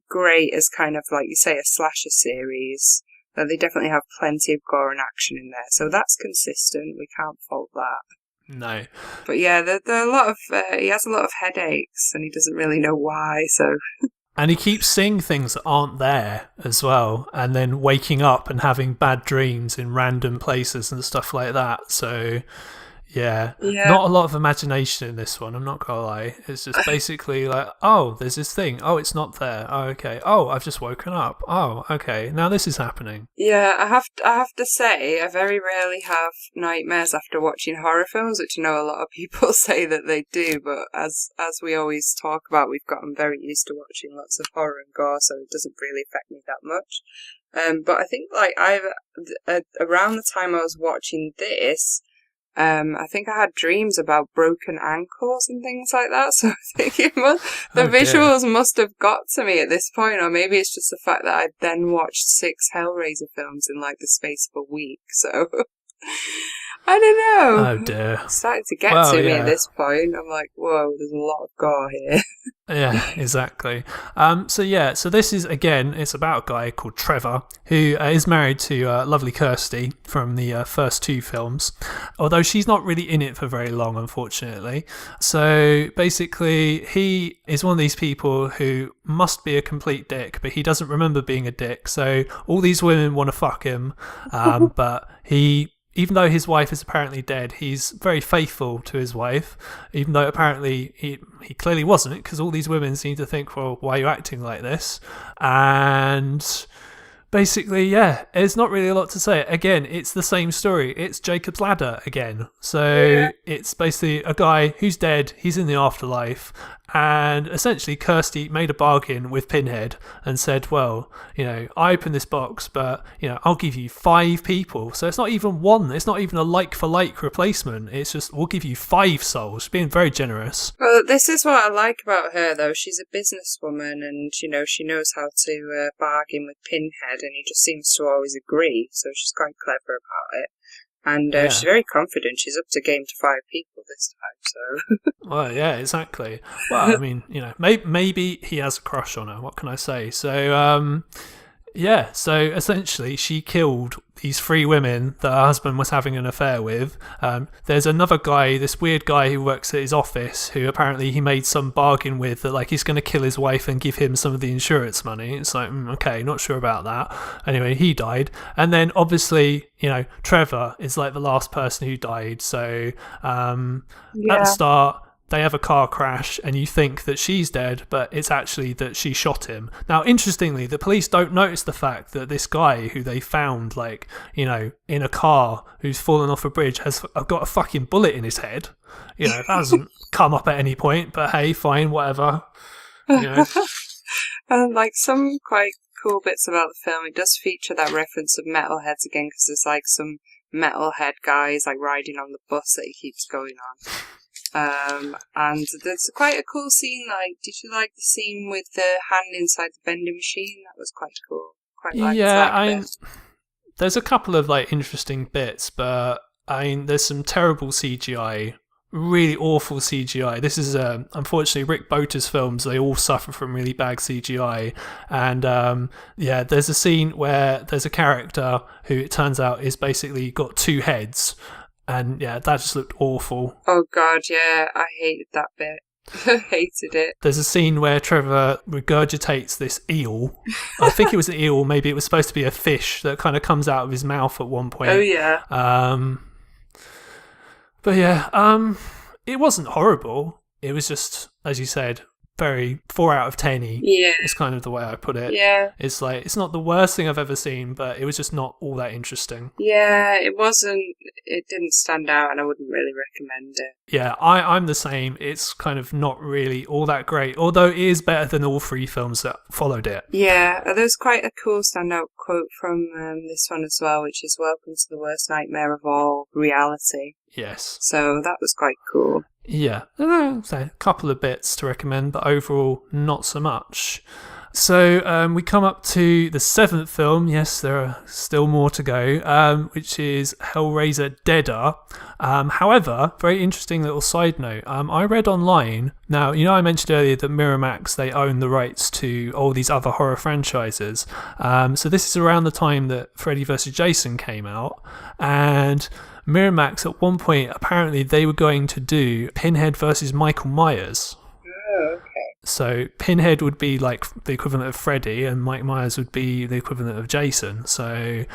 great as kind of, like you say, a slasher series. That they definitely have plenty of gore and action in there. So that's consistent. We can't fault that. No. But yeah, there are a lot of, he has a lot of headaches and he doesn't really know why, so... And he keeps seeing things that aren't there as well, and then waking up and having bad dreams in random places and stuff like that. So... Yeah, not a lot of imagination in this one, I'm not gonna lie. It's just basically like, oh, there's this thing. Oh, it's not there. Oh, okay. Oh, I've just woken up. Oh, okay. Now this is happening. Yeah, I have to say, I very rarely have nightmares after watching horror films, which I know a lot of people say that they do, but as we always talk about, we've gotten very used to watching lots of horror and gore, so it doesn't really affect me that much. But I think, like, around the time I was watching this, I think I had dreams about broken ankles and things like that, so I think the visuals must have got to me at this point, or maybe it's just the fact that I then watched 6 Hellraiser films in like the space of a week, so I don't know. Oh dear. It's starting to get to me at this point. I'm like, whoa, there's a lot of gore here. Yeah, exactly. So this is, again, it's about a guy called Trevor who is married to lovely Kirsty from the first 2 films, although she's not really in it for very long, unfortunately. So basically, he is one of these people who must be a complete dick, but he doesn't remember being a dick. So all these women want to fuck him, but even though his wife is apparently dead, he's very faithful to his wife, even though apparently he clearly wasn't, because all these women seem to think, well, why are you acting like this? And basically, yeah, there's not really a lot to say. Again, it's the same story. It's Jacob's Ladder again. So It's basically a guy who's dead, he's in the afterlife, and essentially Kirsty made a bargain with Pinhead and said, well, I opened this box, but, I'll give you 5 people. So it's not even one, it's not even a like-for-like replacement. It's just, we'll give you 5 souls, being very generous. Well, this is what I like about her, though. She's a businesswoman and, she knows how to bargain with Pinhead, and he just seems to always agree, so she's quite clever about it. And she's very confident. She's up to game to 5 people this time, so... Well, yeah, exactly. Well, I mean, maybe he has a crush on her. What can I say? So, so essentially she killed these 3 women that her husband was having an affair with. There's another guy, this weird guy who works at his office, who apparently he made some bargain with that, like, he's going to kill his wife and give him some of the insurance money. It's like, okay, not sure about that. Anyway, he died. And then obviously, Trevor is like the last person who died. So at the start, they have a car crash and you think that she's dead, but it's actually that she shot him. Now, interestingly, the police don't notice the fact that this guy who they found, like, in a car, who's fallen off a bridge, has got a fucking bullet in his head. That doesn't come up at any point, but hey, fine, whatever. And like some quite cool bits about the film, it does feature that reference of metalheads again, because there's like some metalhead guys like riding on the bus that he keeps going on. And there's quite a cool scene. Like, did you like the scene with the hand inside the vending machine? That was quite cool. Quite liked that bit. There's a couple of like interesting bits, but there's some terrible CGI, really awful CGI. This is unfortunately Rick Bota's films. They all suffer from really bad CGI, and there's a scene where there's a character who it turns out is basically got two heads, and that just looked awful. Oh god, yeah, I hated that bit. I hated it. There's a scene where Trevor regurgitates this eel. I think it was an eel, maybe it was supposed to be a fish that kind of comes out of his mouth at one point. Oh yeah. It wasn't horrible. It was just, as you said, very 4 out of 10. Yeah. It's kind of the way I put it. Yeah. It's like, it's not the worst thing I've ever seen, but it was just not all that interesting. Yeah, it didn't stand out, and I wouldn't really recommend it. Yeah, I'm the same. It's kind of not really all that great, although it is better than all 3 films that followed it. Yeah, there's quite a cool standout quote from this one as well, which is "Welcome to the worst nightmare of all, reality." Yes. So that was quite cool. Yeah, so a couple of bits to recommend, but overall not so much. So we come up to the 7th film. Yes, there are still more to go, which is Hellraiser Deader. However, very interesting little side note. I read online. Now, I mentioned earlier that Miramax, they own the rights to all these other horror franchises. So this is around the time that Freddy vs. Jason came out. And Miramax, at one point, apparently they were going to do Pinhead versus Michael Myers. Oh, okay. So Pinhead would be like the equivalent of Freddy, and Mike Myers would be the equivalent of Jason. So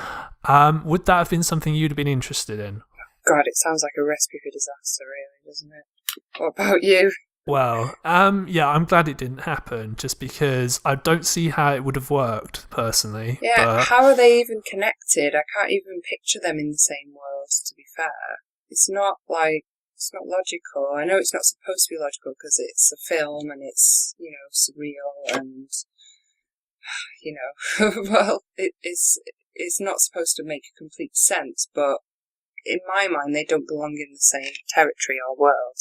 would that have been something you'd have been interested in? God, it sounds like a recipe for disaster, really, doesn't it? What about you? Well, I'm glad it didn't happen, just because I don't see how it would have worked, personally. Yeah, but how are they even connected? I can't even picture them in the same world, to be fair. It's not logical. I know it's not supposed to be logical because it's a film and it's, surreal and, well, it's not supposed to make complete sense, but in my mind, they don't belong in the same territory or world.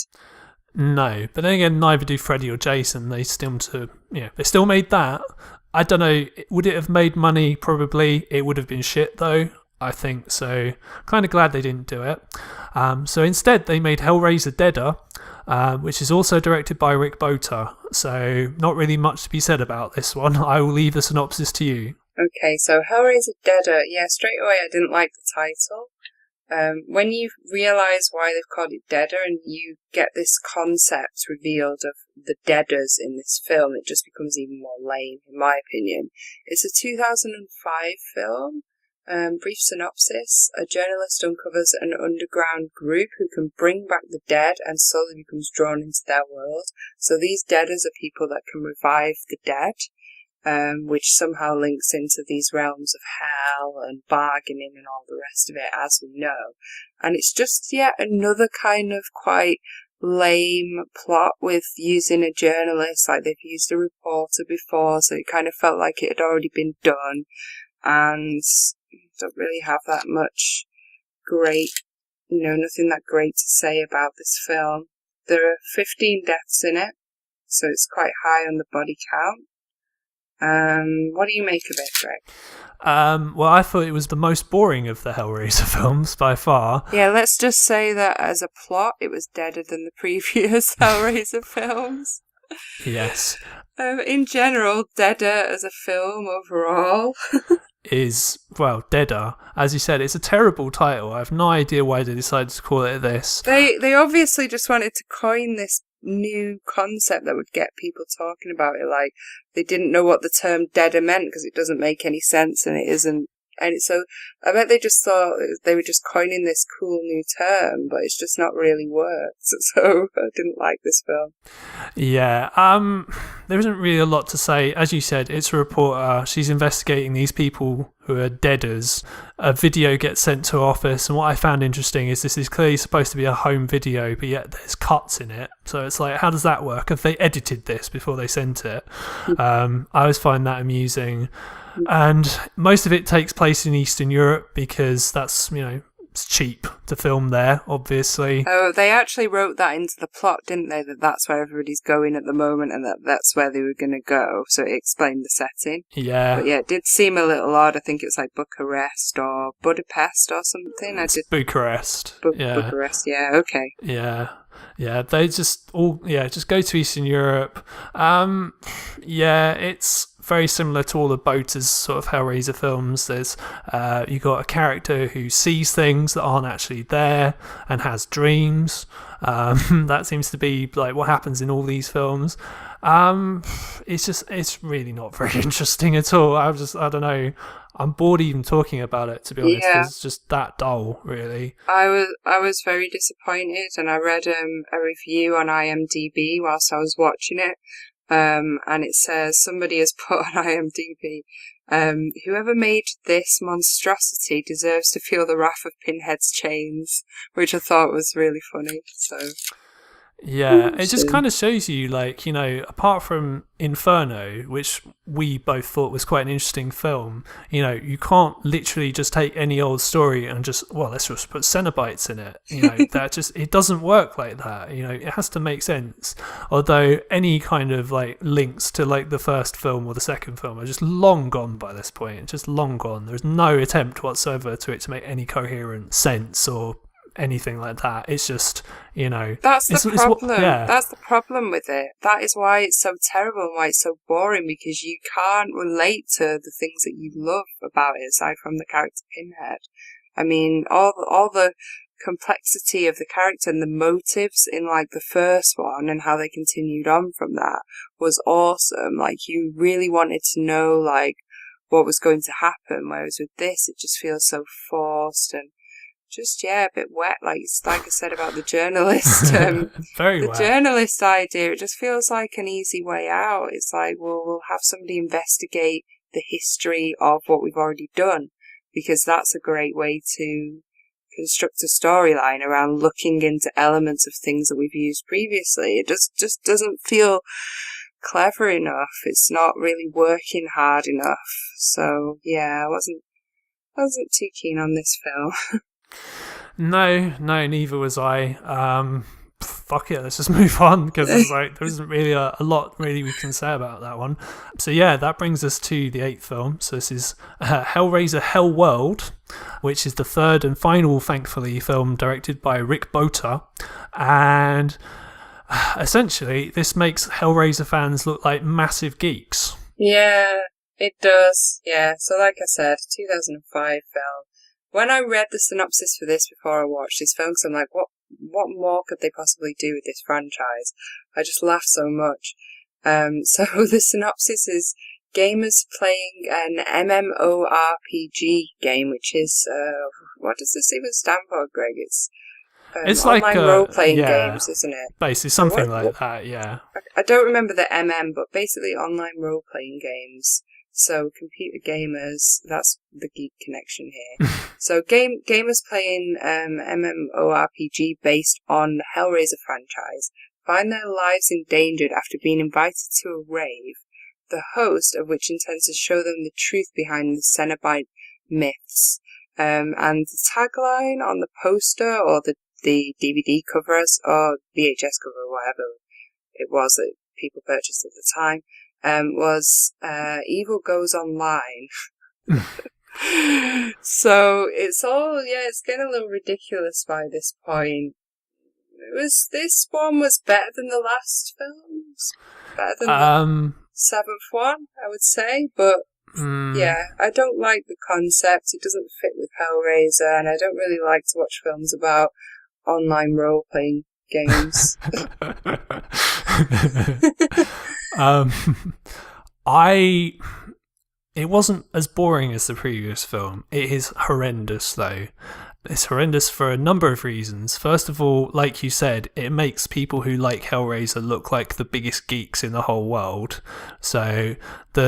No, but then again, neither do Freddy or Jason. They still made that. I don't know, would it have made money? Probably. It would have been shit though, I think. So kind of glad they didn't do it. So instead they made Hellraiser Deader, which is also directed by Rick Bota. So not really much to be said about this one. I will leave the synopsis to you. Okay, so Hellraiser Deader, straight away I didn't like the title. When you realise why they've called it Deader and you get this concept revealed of the Deaders in this film, it just becomes even more lame, in my opinion. It's a 2005 film. Brief synopsis: a journalist uncovers an underground group who can bring back the dead and slowly becomes drawn into their world. So these Deaders are people that can revive the dead. Which somehow links into these realms of hell and bargaining and all the rest of it, as we know. And it's just yet another kind of quite lame plot with using a journalist, like they've used a reporter before, so it kind of felt like it had already been done, and don't really have that much nothing that great to say about this film. There are 15 deaths in it, so it's quite high on the body count. What do you make of it, Greg? Well, I thought it was the most boring of the Hellraiser films by far. Yeah, let's just say that as a plot, it was deader than the previous Hellraiser films. Yes. In general, deader as a film overall. Deader. As you said, it's a terrible title. I have no idea why they decided to call it this. They obviously just wanted to coin this new concept that would get people talking about it. Like, they didn't know what the term deader meant because it doesn't make any sense and it isn't. And so I bet they just thought they were just coining this cool new term, but it's just not really worked. So I didn't like this film. Yeah, there isn't really a lot to say. As you said, it's a reporter. She's investigating these people who are deaders. A video gets sent to her office, and what I found interesting is this is clearly supposed to be a home video, but yet there's cuts in it. So it's like, how does that work? Have they edited this before they sent it? I always find that amusing. And most of it takes place in Eastern Europe because that's, it's cheap to film there, obviously. Oh, they actually wrote that into the plot, didn't they? That that's where everybody's going at the moment, and that's where they were going to go. So it explained the setting. Yeah. But yeah, it did seem a little odd. I think it was like Bucharest or Budapest or something. Bucharest. Yeah. Bucharest, yeah, okay. Yeah, they just just go to Eastern Europe. It's very similar to all the Boaters sort of Hellraiser films. There's you got a character who sees things that aren't actually there and has dreams. That seems to be like what happens in all these films. It's really not very interesting at all. I don't know. I'm bored even talking about it, to be honest. Yeah. It's just that dull, really. I was very disappointed, and I read a review on IMDb whilst I was watching it, and it says somebody has put on IMDb, whoever made this monstrosity deserves to feel the wrath of Pinhead's chains, which I thought was really funny. So. Yeah, it just kind of shows you, like, you know, apart from Inferno, which we both thought was quite an interesting film, you know, you can't literally just take any old story and just, well, let's just put Cenobites in it. You know, it doesn't work like that. You know, it has to make sense. Although any kind of, like, links to, like, the first film or the second film are just long gone by this point. Just long gone. There's no attempt whatsoever to it to make any coherent sense or anything like that. It's just, you know, that's the problem. That's the problem with it. That is why it's so terrible and why it's so boring, because you can't relate to the things that you love about it aside from the character Pinhead. I mean, all the complexity of the character and the motives in like the first one and how they continued on from that was awesome. Like, you really wanted to know like what was going to happen, whereas with this it just feels so forced and just, a bit wet, like I said about the journalist. Very wet. The journalist idea, it just feels like an easy way out. It's like, well, we'll have somebody investigate the history of what we've already done, because that's a great way to construct a storyline around looking into elements of things that we've used previously. It just doesn't feel clever enough. It's not really working hard enough. So, yeah, I wasn't too keen on this film. No, neither was I. Fuck it, let's just move on, because it's like there isn't really a lot really we can say about that one. So yeah, that brings us to the 8th film. So this is Hellraiser Hell World, which is the third and final, thankfully, film directed by Rick Bota. And essentially, this makes Hellraiser fans look like massive geeks. Yeah, it does. Yeah, so like I said, 2005 film. When I read the synopsis for this before I watched this film, 'cause I'm like, what more could they possibly do with this franchise? I just laughed so much. So the synopsis is gamers playing an MMORPG game, which is, what does this even stand for, Greg? It's like online role-playing games, isn't it? Basically, something like that, yeah. I don't remember the MM, but basically online role-playing games. So computer gamers, that's the geek connection here. So gamers playing MMORPG based on the Hellraiser franchise find their lives endangered after being invited to a rave, the host of which intends to show them the truth behind the Cenobite myths. And the tagline on the poster or the DVD covers or VHS cover or whatever it was that people purchased at the time, was Evil Goes Online. So it's getting a little ridiculous by this point. This one was better than the last films, better than the 7th one, I would say, but yeah, I don't like the concept. It doesn't fit with Hellraiser, and I don't really like to watch films about online role-playing games. It wasn't as boring as the previous film. It is horrendous, though. It's horrendous for a number of reasons. First of all, like you said, it makes people who like Hellraiser look like the biggest geeks in the whole world. So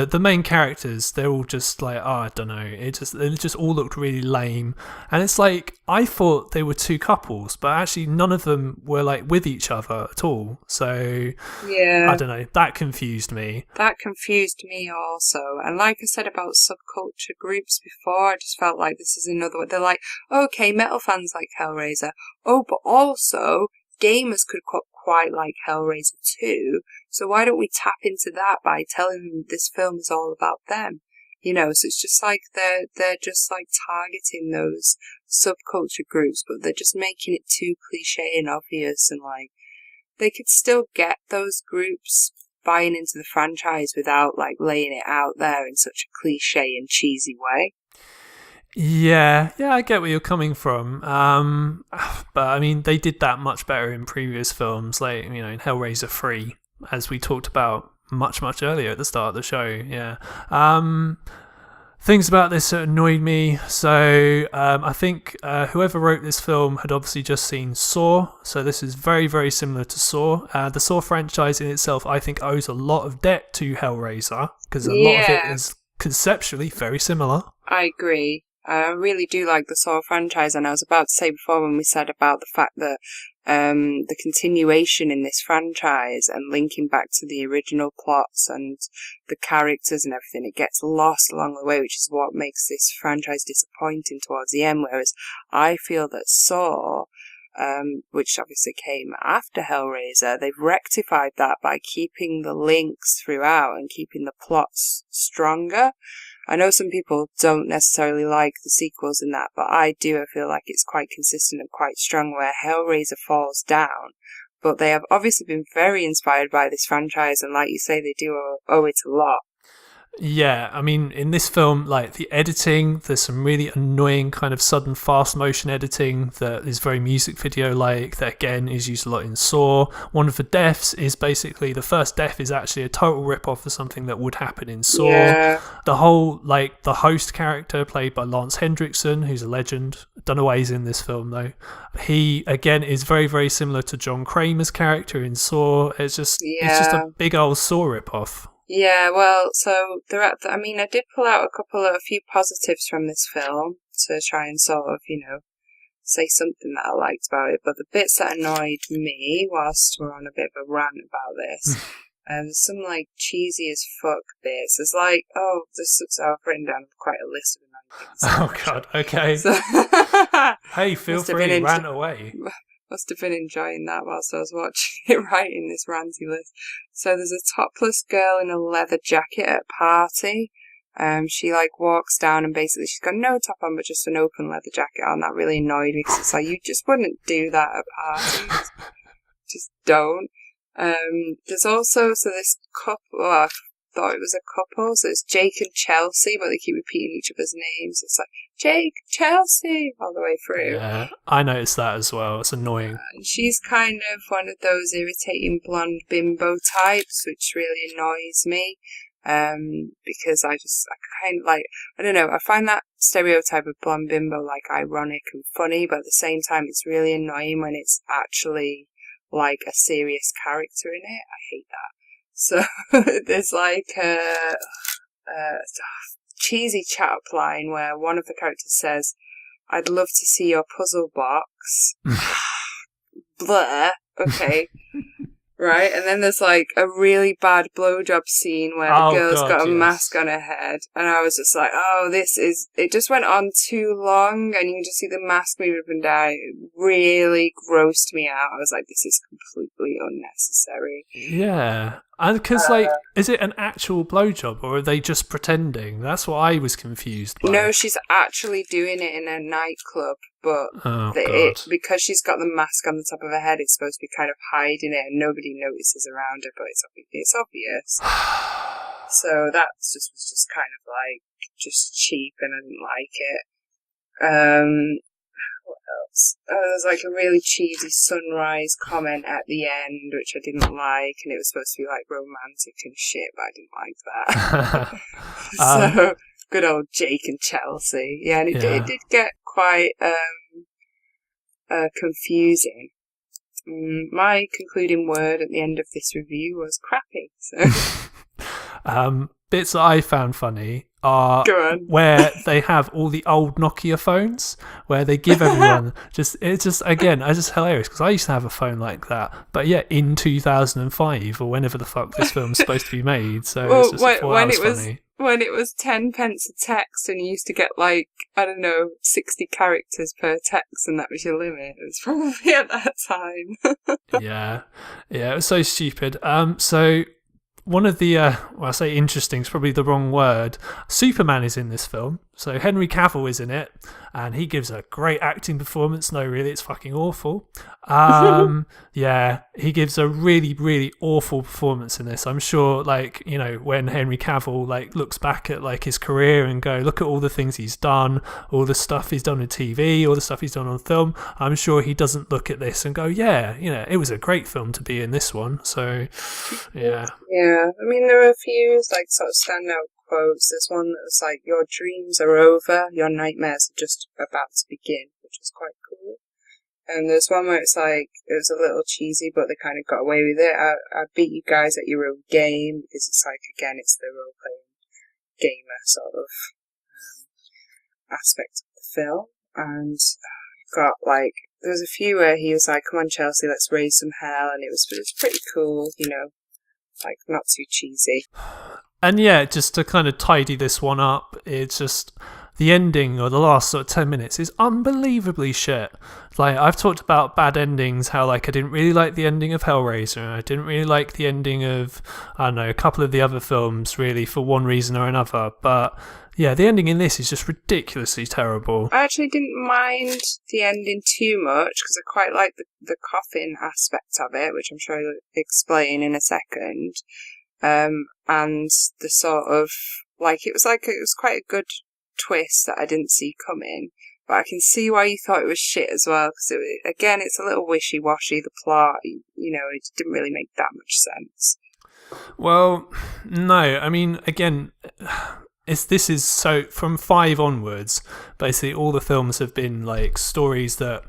the main characters, they're all just like, I don't know, it just all looked really lame. And it's like, I thought they were two couples, but actually none of them were like with each other at all. So Yeah. I don't know, that confused me. That confused me also. And like I said about subculture groups before, I just felt like this is another one. They're like, okay, metal fans like Hellraiser. Oh, but also gamers could quite like Hellraiser too. So why don't we tap into that by telling them this film is all about them? You know, so it's just like they're just like targeting those subculture groups, but they're just making it too cliche and obvious, and like they could still get those groups buying into the franchise without like laying it out there in such a cliche and cheesy way. Yeah, I get where you're coming from. But I mean, they did that much better in previous films, like, you know, in Hellraiser 3, as we talked about much earlier at the start of the show. Yeah. Things about this that annoyed me. So I think whoever wrote this film had obviously just seen Saw. So this is very similar to Saw. The Saw franchise in itself, I think, owes a lot of debt to Hellraiser, because a lot of it is conceptually very similar. I agree. I really do like the Saw franchise, and I was about to say before when we said about the fact that the continuation in this franchise and linking back to the original plots and the characters and everything, it gets lost along the way, which is what makes this franchise disappointing towards the end, whereas I feel that Saw, which obviously came after Hellraiser, they've rectified that by keeping the links throughout and keeping the plots stronger. I know some people don't necessarily like the sequels in that, but I do. I feel like it's quite consistent and quite strong, where Hellraiser falls down. But they have obviously been very inspired by this franchise, and like you say, they do owe it a lot. Yeah, I mean, in this film, like, the editing, there's some really annoying kind of sudden fast motion editing that is very music video-like, that again is used a lot in Saw. One of the deaths is basically, the first death is actually a total rip-off of something that would happen in Saw. Yeah. The whole, like, the host character played by Lance Hendrickson, who's a legend. Don't know why he's in this film though. He, again, is very similar to John Kramer's character in Saw. It's just a big old Saw rip-off. Yeah, well, so I did pull out a few positives from this film to try and sort of, you know, say something that I liked about it. But the bits that annoyed me, whilst we're on a bit of a rant about this, there's some like cheesy as fuck bits. There's like, so I've written down quite a list of annoying things. Oh God, okay. So, hey, feel free, rant away. Must have been enjoying that whilst I was watching it, writing this ranty list. So there's a topless girl in a leather jacket at a party. She like walks down and basically she's got no top on but just an open leather jacket on. That really annoyed me because it's like, you just wouldn't do that at parties. Just don't. There's also, this couple, I thought it was a couple, so it's Jake and Chelsea, but they keep repeating each other's names. It's like, Jake, Chelsea, all the way through. Yeah, I noticed that as well. It's annoying. And she's kind of one of those irritating blonde bimbo types, which really annoys me. Because I kind of like, I don't know, I find that stereotype of blonde bimbo like ironic and funny, but at the same time it's really annoying when it's actually like a serious character in it. I hate that. So there's like a cheesy chat line where one of the characters says, "I'd love to see your puzzle box." Blur. Okay. Right, and then there's like a really bad blowjob scene where the girl's got a mask on her head, and I was just like, it just went on too long, and you can just see the mask move up and down. It really grossed me out. I was like, this is completely unnecessary. Yeah, and because is it an actual blowjob, or are they just pretending? That's what I was confused by. No, she's actually doing it in a nightclub. But because she's got the mask on the top of her head, it's supposed to be kind of hiding it, and nobody notices around her. But it's obvious. So that was just kind of like just cheap, and I didn't like it. What else? There was like a really cheesy sunrise comment at the end, which I didn't like, and it was supposed to be like romantic and shit, but I didn't like that. So. Good old Jake and Chelsea. Yeah, and it did get quite confusing. My concluding word at the end of this review was crappy. So. Bits that I found funny are Go on. where they have all the old Nokia phones, where they give everyone it's just again, it's just hilarious because I used to have a phone like that, but yeah, in 2005 or whenever the fuck this film's supposed to be made. So Well, it's just I thought that was funny. when it was 10 pence a text and you used to get like, I don't know, 60 characters per text and that was your limit. It was probably at that time. Yeah, it was so stupid. So one of the, well, I say interesting is probably the wrong word. Superman is in this film. So Henry Cavill is in it, and he gives a great acting performance. No, really, it's fucking awful. Yeah, he gives a really, really awful performance in this. I'm sure, like, you know, when Henry Cavill like looks back at like his career and go, look at all the things he's done, all the stuff he's done in TV, all the stuff he's done on film. I'm sure he doesn't look at this and go, yeah, you know, it was a great film to be in this one. So, yeah. Yeah, I mean, there are a few like sort of standout quotes. There's one that was like, "Your dreams are over, your nightmares are just about to begin," which was quite cool. And there's one where it's like, it was a little cheesy, but they kind of got away with it. I beat you guys at your own game, because it's like, again, it's the role-playing gamer sort of aspect of the film. And got like, there was a few where he was like, "Come on, Chelsea, let's raise some hell," and it was pretty cool, you know, like not too cheesy. And yeah, just to kind of tidy this one up, it's just the ending or the last sort of 10 minutes is unbelievably shit. Like, I've talked about bad endings, how like I didn't really like the ending of Hellraiser, and I didn't really like the ending of, I don't know, a couple of the other films really for one reason or another. But yeah, the ending in this is just ridiculously terrible. I actually didn't mind the ending too much because I quite like the coffin aspect of it, which I'm sure I'll explain in a second. And the sort of like it was quite a good twist that I didn't see coming, but I can see why you thought it was shit as well, because again, it's a little wishy-washy, the plot, you know, it didn't really make that much sense. Well, no, I mean, again, this is so from 5 onwards, basically all the films have been like stories that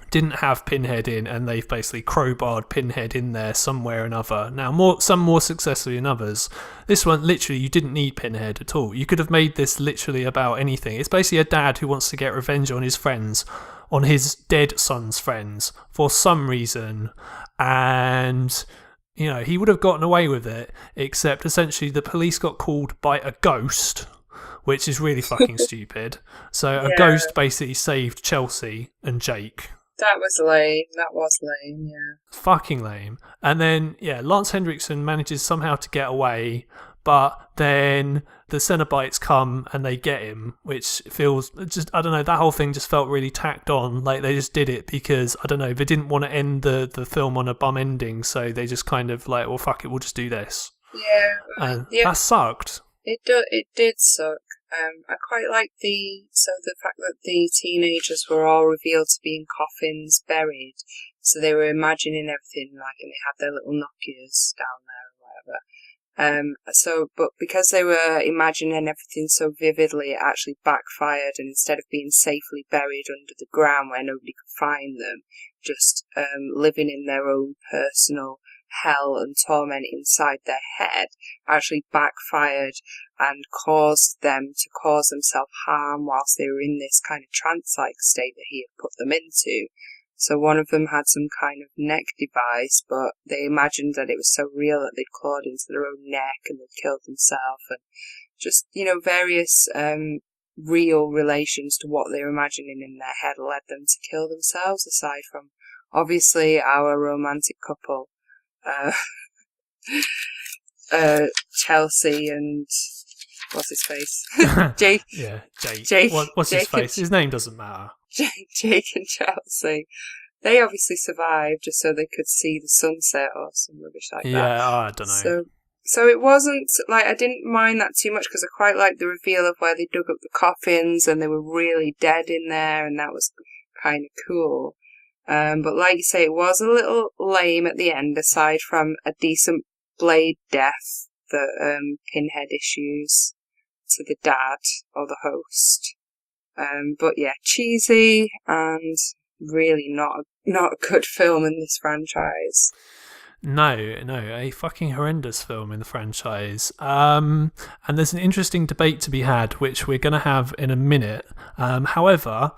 didn't have Pinhead in, and they've basically crowbarred Pinhead in there somewhere or another. Now, some more successfully than others. This one, literally, you didn't need Pinhead at all. You could have made this literally about anything. It's basically a dad who wants to get revenge on his friends, on his dead son's friends, for some reason, and you know, he would have gotten away with it, except essentially the police got called by a ghost, which is really fucking stupid. So a ghost basically saved Chelsea and Jake. That was lame, yeah. Fucking lame. And then, yeah, Lance Henriksen manages somehow to get away, but then the Cenobites come and they get him, which feels just, I don't know, that whole thing just felt really tacked on. Like they just did it because, I don't know, they didn't want to end the film on a bum ending, so they just kind of like, well, fuck it, we'll just do this. Yeah. And that sucked. It did suck. I quite like the fact that the teenagers were all revealed to be in coffins, buried, so they were imagining everything, like, and they had their little Nokias down there or whatever. But because they were imagining everything so vividly, it actually backfired, and instead of being safely buried under the ground where nobody could find them, just living in their own personal hell and torment inside their head, actually backfired and caused them to cause themselves harm whilst they were in this kind of trance-like state that he had put them into. So one of them had some kind of neck device, but they imagined that it was so real that they'd clawed into their own neck and they'd killed themselves, and just, you know, various real relations to what they were imagining in their head led them to kill themselves, aside from obviously our romantic couple, Chelsea and what's his face? Jake. Yeah, Jake. Jake. What's Jake his face? His name doesn't matter. Jake and Chelsea. They obviously survived just so they could see the sunset or some rubbish like that. Yeah, I don't know. So it wasn't like, I didn't mind that too much because I quite liked the reveal of where they dug up the coffins and they were really dead in there, and that was kind of cool. But like you say, it was a little lame at the end, aside from a decent blade death that Pinhead issues to the dad or the host. But yeah, cheesy and really not a good film in this franchise. No, a fucking horrendous film in the franchise. And there's an interesting debate to be had, which we're going to have in a minute. However,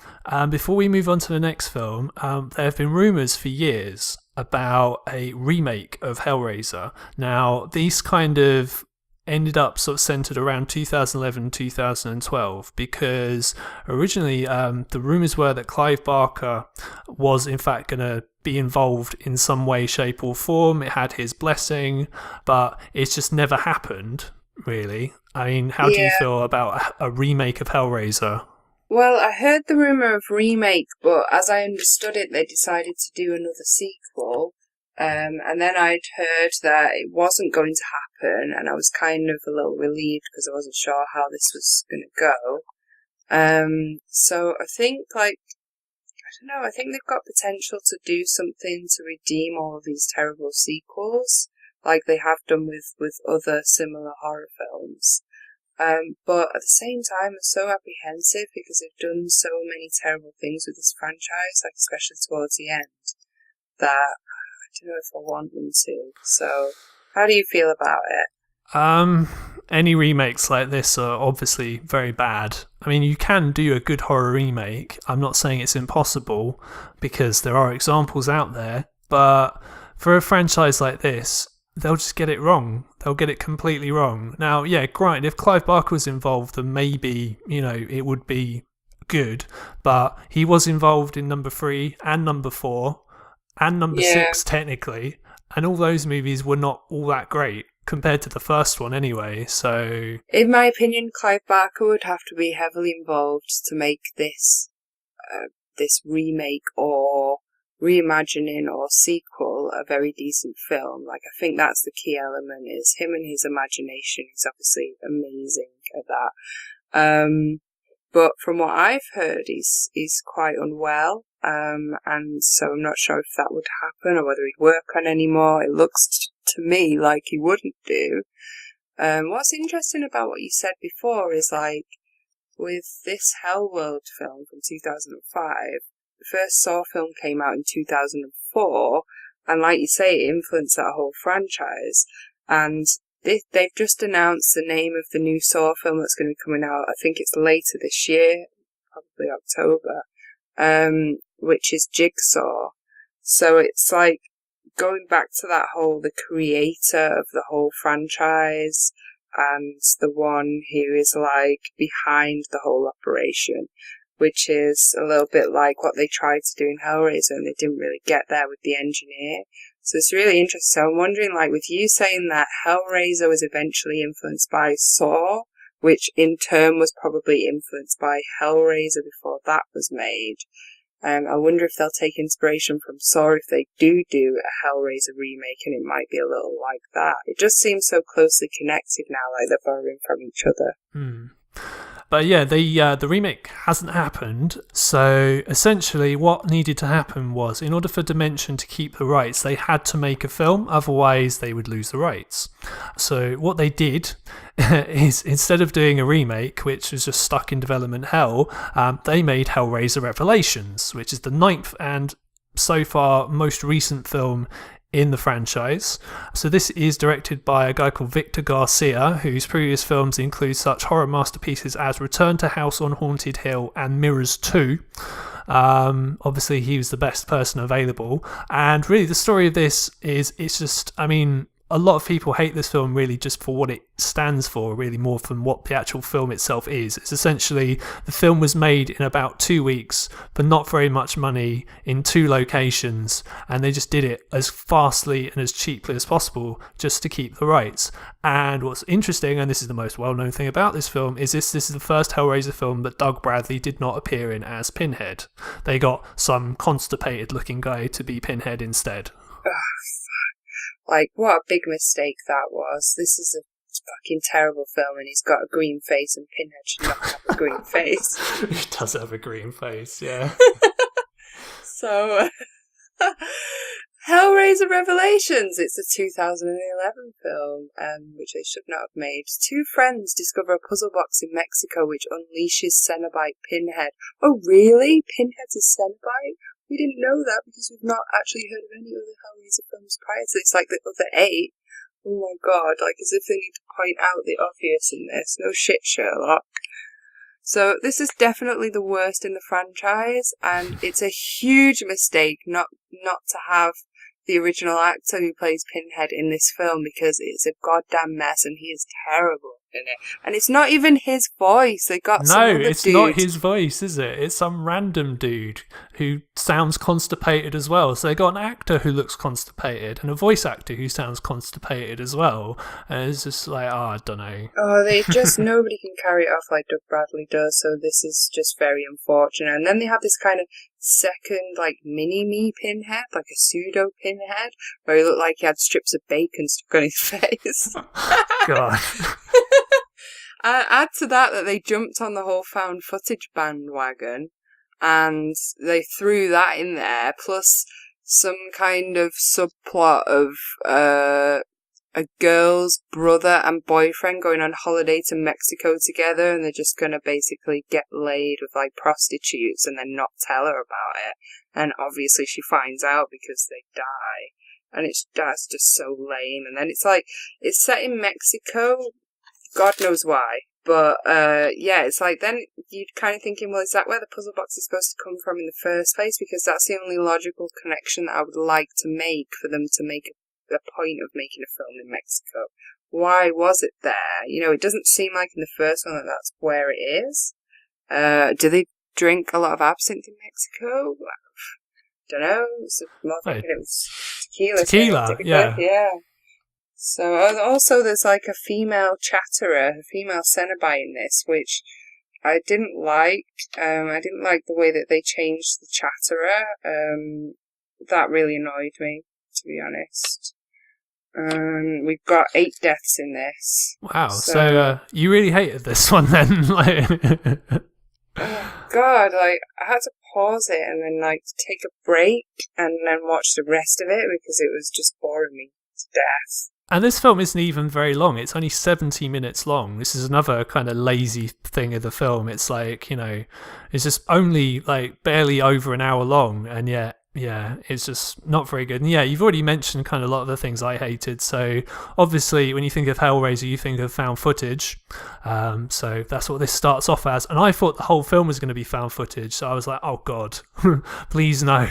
before we move on to the next film, there have been rumours for years about a remake of Hellraiser. Now, these kind of ended up sort of centered around 2011 2012 because originally the rumors were that Clive Barker was in fact going to be involved in some way, shape or form. It had his blessing, but it's just never happened, really. I mean, how do you feel about a remake of Hellraiser? Well, I heard the rumour of remake, but as I understood it, they decided to do another sequel. And then I'd heard that it wasn't going to happen, and I was kind of a little relieved because I wasn't sure how this was going to go. So I think, like, I don't know, I think they've got potential to do something to redeem all of these terrible sequels, like they have done with other similar horror films. But at the same time, I'm so apprehensive because they've done so many terrible things with this franchise, like especially towards the end, that I don't know if I want them to. So, how do you feel about it? Any remakes like this are obviously very bad. I mean, you can do a good horror remake. I'm not saying it's impossible because there are examples out there, but for a franchise like this, they'll just get it wrong. They'll get it completely wrong. Now, yeah, granted, if Clive Barker was involved, then maybe, it would be good, but he was involved in number 3 and number 4 and number 6 technically, and all those movies were not all that great compared to the first one anyway. So in my opinion, Clive Barker would have to be heavily involved to make this remake or reimagining or sequel a very decent film. Like, I think that's the key element, is him and his imagination. He's obviously amazing at that. But from what I've heard, he's quite unwell, and so I'm not sure if that would happen or whether he'd work on any more. It looks to me like he wouldn't do. What's interesting about what you said before is, like, with this Hellworld film from 2005, the first Saw film came out in 2004, and like you say, it influenced that whole franchise. And they've just announced the name of the new Saw film that's going to be coming out. I think it's later this year, probably October, which is Jigsaw. So it's like going back to that whole, the creator of the whole franchise and the one who is like behind the whole operation, which is a little bit like what they tried to do in Hellraiser and they didn't really get there with the engineer. So it's really interesting. So I'm wondering, like, with you saying that Hellraiser was eventually influenced by Saw, which in turn was probably influenced by Hellraiser before that was made, I wonder if they'll take inspiration from Saw if they do a Hellraiser remake, and it might be a little like that. It just seems so closely connected now, like they're borrowing from each other. But yeah, the remake hasn't happened. So essentially what needed to happen was, in order for Dimension to keep the rights, they had to make a film, otherwise they would lose the rights. So what they did is, instead of doing a remake, which was just stuck in development hell, they made Hellraiser Revelations, which is the 9th and so far most recent film in the franchise. So this is directed by a guy called Victor Garcia, whose previous films include such horror masterpieces as Return to House on Haunted Hill and Mirrors 2. Obviously he was the best person available, and really the story of this is, it's just, I mean, a lot of people hate this film really just for what it stands for, really more than what the actual film itself is. It's essentially, the film was made in about 2 weeks for not very much money in 2 locations, and they just did it as fastly and as cheaply as possible just to keep the rights. And what's interesting, and this is the most well-known thing about this film, is this is the first Hellraiser film that Doug Bradley did not appear in as Pinhead. They got some constipated looking guy to be Pinhead instead. Like, what a big mistake that was. This is a fucking terrible film, and he's got a green face, and Pinhead should not have a green face. He does have a green face, yeah. So, Hellraiser Revelations. It's a 2011 film, which they should not have made. 2 friends discover a puzzle box in Mexico which unleashes Cenobite Pinhead. Oh, really? Pinhead's a Cenobite? we didn't know that because we've not actually heard of any other Hellraiser films prior to this, like the other 8. Oh my god, like as if they need to point out the obvious in this. No shit, Sherlock. So this is definitely the worst in the franchise, and it's a huge mistake not to have the original actor who plays Pinhead in this film, because it's a goddamn mess and he is terrible in it. And it's not even his voice. They got some other it's dude. not his voice, is it? It's some random dude who sounds constipated as well. So they got an actor who looks constipated and a voice actor who sounds constipated as well. And it's just like, I don't know. Oh, they just, nobody can carry it off like Doug Bradley does, so this is just very unfortunate. And then they have this kind of second, like, mini-me Pinhead, like a pseudo Pinhead, where he looked like he had strips of bacon stuck on his face. God. Add to that they jumped on the whole found footage bandwagon, and they threw that in there, plus some kind of subplot of a girl's brother and boyfriend going on holiday to Mexico together, and they're just gonna basically get laid with like prostitutes and then not tell her about it. And obviously she finds out because they die. And that's just so lame. And then it's like, it's set in Mexico, God knows why. But, yeah, it's like, then you're kind of thinking, well, is that where the puzzle box is supposed to come from in the first place? Because that's the only logical connection that I would like to make for them to make a point of making a film in Mexico. Why was it there? You know, it doesn't seem like in the first one that that's where it is. Do they drink a lot of absinthe in Mexico? Don't know. So I'm more thinking it was tequila. Yeah. So also there's like a female chatterer, a female Cenobite in this, which I didn't like. I didn't like the way that they changed the chatterer. That really annoyed me, to be honest. We've got 8 deaths in this. Wow. So you really hated this one then? Oh God, like I had to pause it and then like take a break and then watch the rest of it because it was just boring me to death. And this film isn't even very long. It's only 70 minutes long. This is another kind of lazy thing of the film. It's like, you know, it's just only like barely over an hour long, and yet, yeah, it's just not very good. And yeah, you've already mentioned kind of a lot of the things I hated. So obviously when you think of Hellraiser, you think of found footage. So that's what this starts off as. And I thought the whole film was going to be found footage. So I was like, oh God, please no.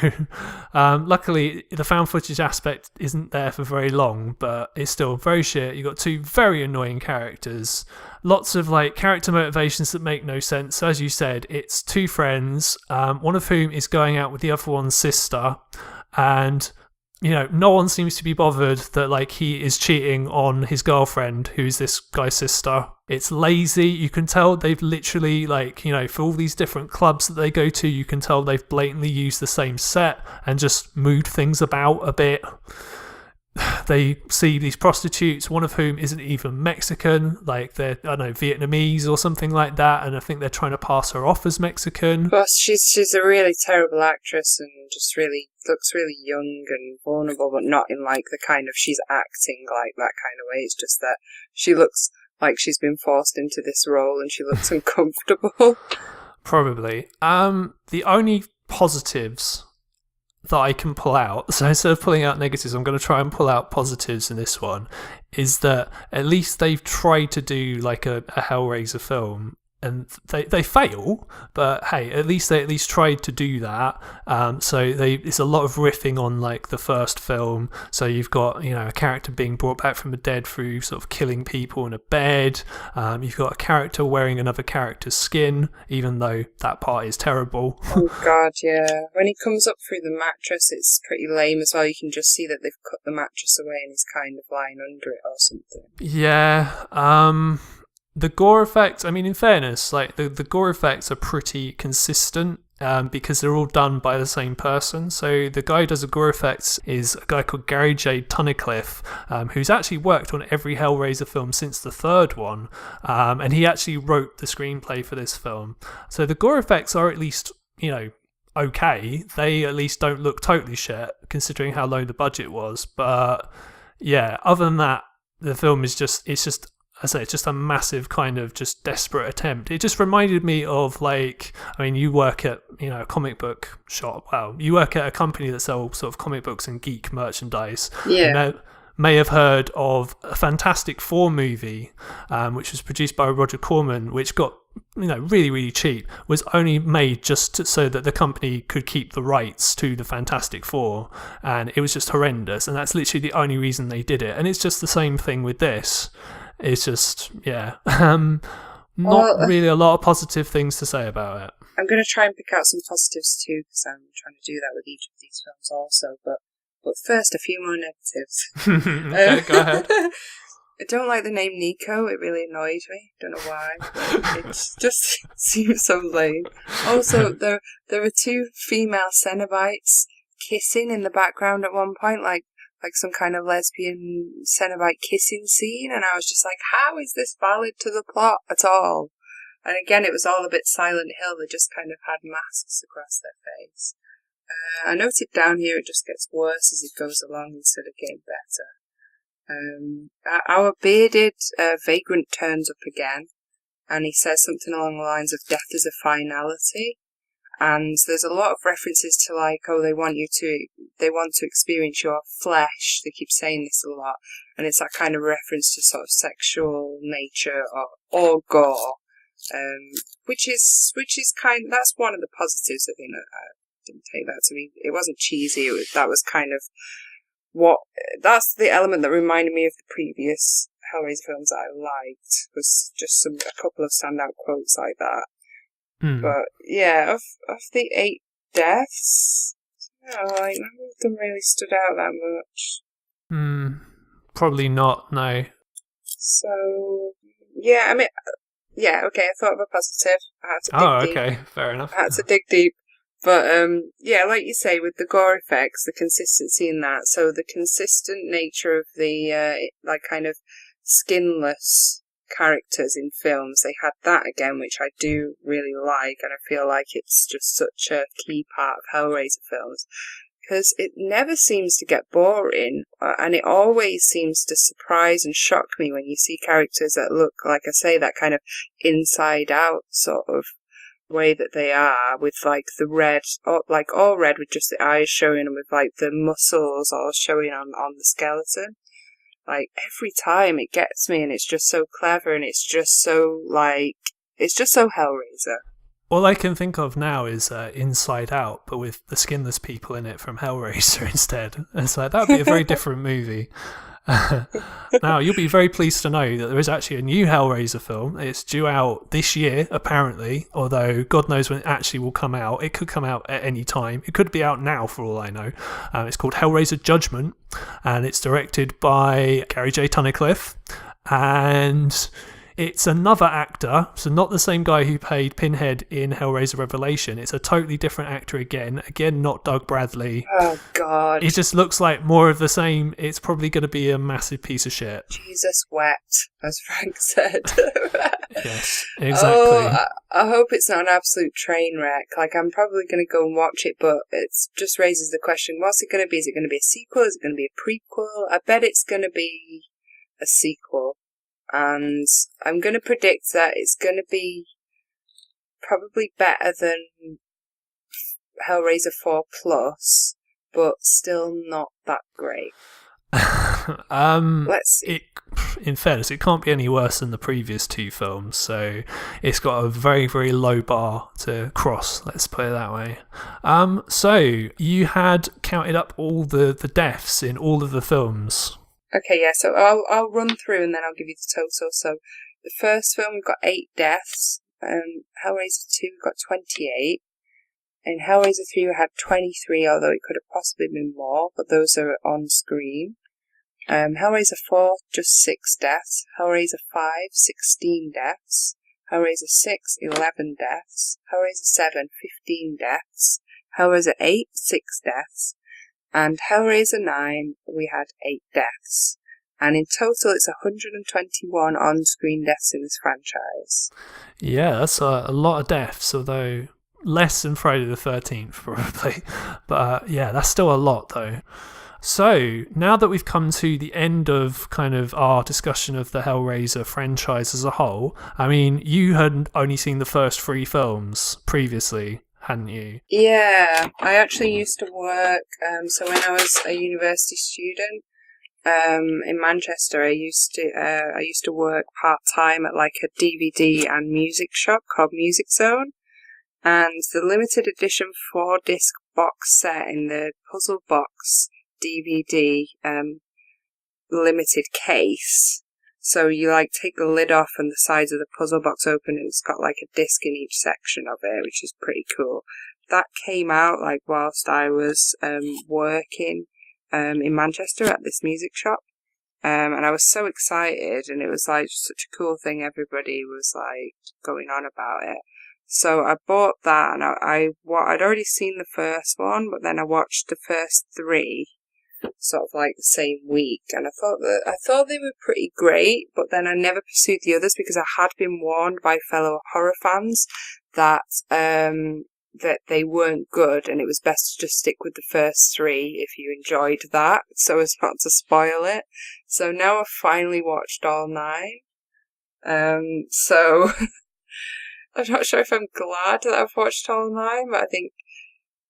Luckily, the found footage aspect isn't there for very long, but it's still very shit. You've got 2 very annoying characters. Lots of like character motivations that make no sense. So as you said, it's 2 friends, one of whom is going out with the other one's sister, and you know, no one seems to be bothered that like he is cheating on his girlfriend, who's this guy's sister. It's lazy. You can tell they've literally, like, you know, for all these different clubs that they go to, you can tell they've blatantly used the same set and just moved things about a bit. They see these prostitutes, one of whom isn't even Mexican, like they're, I don't know, Vietnamese or something like that, and I think they're trying to pass her off as Mexican. Plus, she's a really terrible actress and just really looks really young and vulnerable, but not in like the kind of she's acting like that kind of way. It's just that she looks like she's been forced into this role and she looks uncomfortable. Probably. The only positives that I can pull out, so instead of pulling out negatives, I'm going to try and pull out positives in this one, is that at least they've tried to do like a Hellraiser film, and they fail, but hey, at least they tried to do that. So it's a lot of riffing on like the first film. So you've got, you know, a character being brought back from the dead through sort of killing people in a bed. You've got a character wearing another character's skin, even though that part is terrible. Oh God, yeah. When he comes up through the mattress, it's pretty lame as well. You can just see that they've cut the mattress away and he's kind of lying under it or something. Yeah. The gore effects, I mean, in fairness, like the gore effects are pretty consistent because they're all done by the same person. So the guy who does the gore effects is a guy called Gary J. Tunnicliffe, who's actually worked on every Hellraiser film since the 3rd one, and he actually wrote the screenplay for this film. So the gore effects are at least, you know, okay. They at least don't look totally shit, considering how low the budget was. But yeah, other than that, the film is just I say it's just a massive kind of just desperate attempt. It just reminded me of you work at a comic book shop. Well, you work at a company that sells sort of comic books and geek merchandise. Yeah. May have heard of a Fantastic Four movie, which was produced by Roger Corman, which got really, really cheap, was only made just so that the company could keep the rights to the Fantastic Four, and it was just horrendous, and that's literally the only reason they did it. And it's just the same thing with this. It's just, not really a lot of positive things to say about it. I'm going to try and pick out some positives too, because I'm trying to do that with each of these films also, but first, a few more negatives. Okay, go ahead. I don't like the name Nico. It really annoyed me. Don't know why. It just seems so lame. Also, there are two female Cenobites kissing in the background at one point, like some kind of lesbian Cenobite kissing scene, and I was just like, how is this valid to the plot at all? And again, it was all a bit Silent Hill. They just kind of had masks across their face. I noted down here it just gets worse as it goes along instead of getting better. Our bearded Vagrant turns up again, and he says something along the lines of death is a finality. And there's a lot of references to they want to experience your flesh. They keep saying this a lot, and it's that kind of reference to sort of sexual nature or gore, which is that's one of the positives of it. Didn't take that to me. It wasn't cheesy. That was kind of that's the element that reminded me of the previous Hellraiser films that I liked, was just a couple of standout quotes like that. But yeah, of the 8 deaths, none of them really stood out that much. Probably not, no. So yeah, okay, I thought of a positive. I had to dig deep. Fair enough. I had to dig deep. But, like you say, with the gore effects, the consistency in that, so the consistent nature of the, kind of skinless characters in films, they had that again, which I do really like, and I feel like it's just such a key part of Hellraiser films, because it never seems to get boring, and it always seems to surprise and shock me when you see characters that look, like I say, that kind of inside-out sort of way that they are, with the red, all red with just the eyes showing, and with the muscles all showing on the skeleton. Every time it gets me, and it's just so clever, and it's just so Hellraiser. All I can think of now is Inside Out, but with the skinless people in it from Hellraiser instead. It's that would be a very different movie. Now, you'll be very pleased to know that there is actually a new Hellraiser film. It's due out this year, apparently, although God knows when it actually will come out. It could come out at any time. It could be out now, for all I know. It's called Hellraiser Judgment, and it's directed by Gary J. Tunnicliffe, and it's another actor, so not the same guy who played Pinhead in Hellraiser Revelation. It's a totally different actor again not Doug Bradley. Oh, God. It just looks like more of the same. It's probably going to be a massive piece of shit. Jesus wept, as Frank said. Yes, exactly. Oh, I hope it's not an absolute train wreck. I'm probably going to go and watch it, but it just raises the question, what's it going to be? Is it going to be a sequel? Is it going to be a prequel? I bet it's going to be a sequel. And I'm going to predict that it's going to be probably better than Hellraiser 4 Plus, but still not that great. Let's see. In fairness, it can't be any worse than the previous 2 films, so it's got a very, very low bar to cross, let's put it that way. So you had counted up all the deaths in all of the films. Okay, yeah, so I'll run through and then I'll give you the total. So the first film, we've got 8 deaths. Hellraiser 2, we've got 28. In Hellraiser 3, we had 23, although it could have possibly been more, but those are on screen. Hellraiser 4, just 6 deaths. Hellraiser 5, 16 deaths. Hellraiser 6, 11 deaths. Hellraiser 7, 15 deaths. Hellraiser 8, 6 deaths. And Hellraiser 9, we had 8 deaths. And in total, it's 121 on-screen deaths in this franchise. Yeah, that's a lot of deaths, although less than Friday the 13th, probably. But yeah, that's still a lot, though. So, now that we've come to the end of kind of our discussion of the Hellraiser franchise as a whole, I mean, you had only seen the first 3 films previously, hadn't you? Yeah, I actually used to work, so when I was a university student, in Manchester, I used to work part-time at like a DVD and music shop called Music Zone, and the limited edition 4-disc box set in the Puzzle Box DVD limited case. So you like take the lid off and the sides of the puzzle box open, and it's got like a disc in each section of it, which is pretty cool. That came out like whilst I was working in Manchester at this music shop. And I was so excited, and it was like such a cool thing. Everybody was like going on about it. So I bought that, and I'd already seen the first one, but then I watched the first 3 sort of like the same week, and I thought they were pretty great, but then I never pursued the others because I had been warned by fellow horror fans that that they weren't good, and it was best to just stick with the first 3 if you enjoyed that, so as not to spoil it. So now I've finally watched all 9. So I'm not sure if I'm glad that I've watched all 9, but I think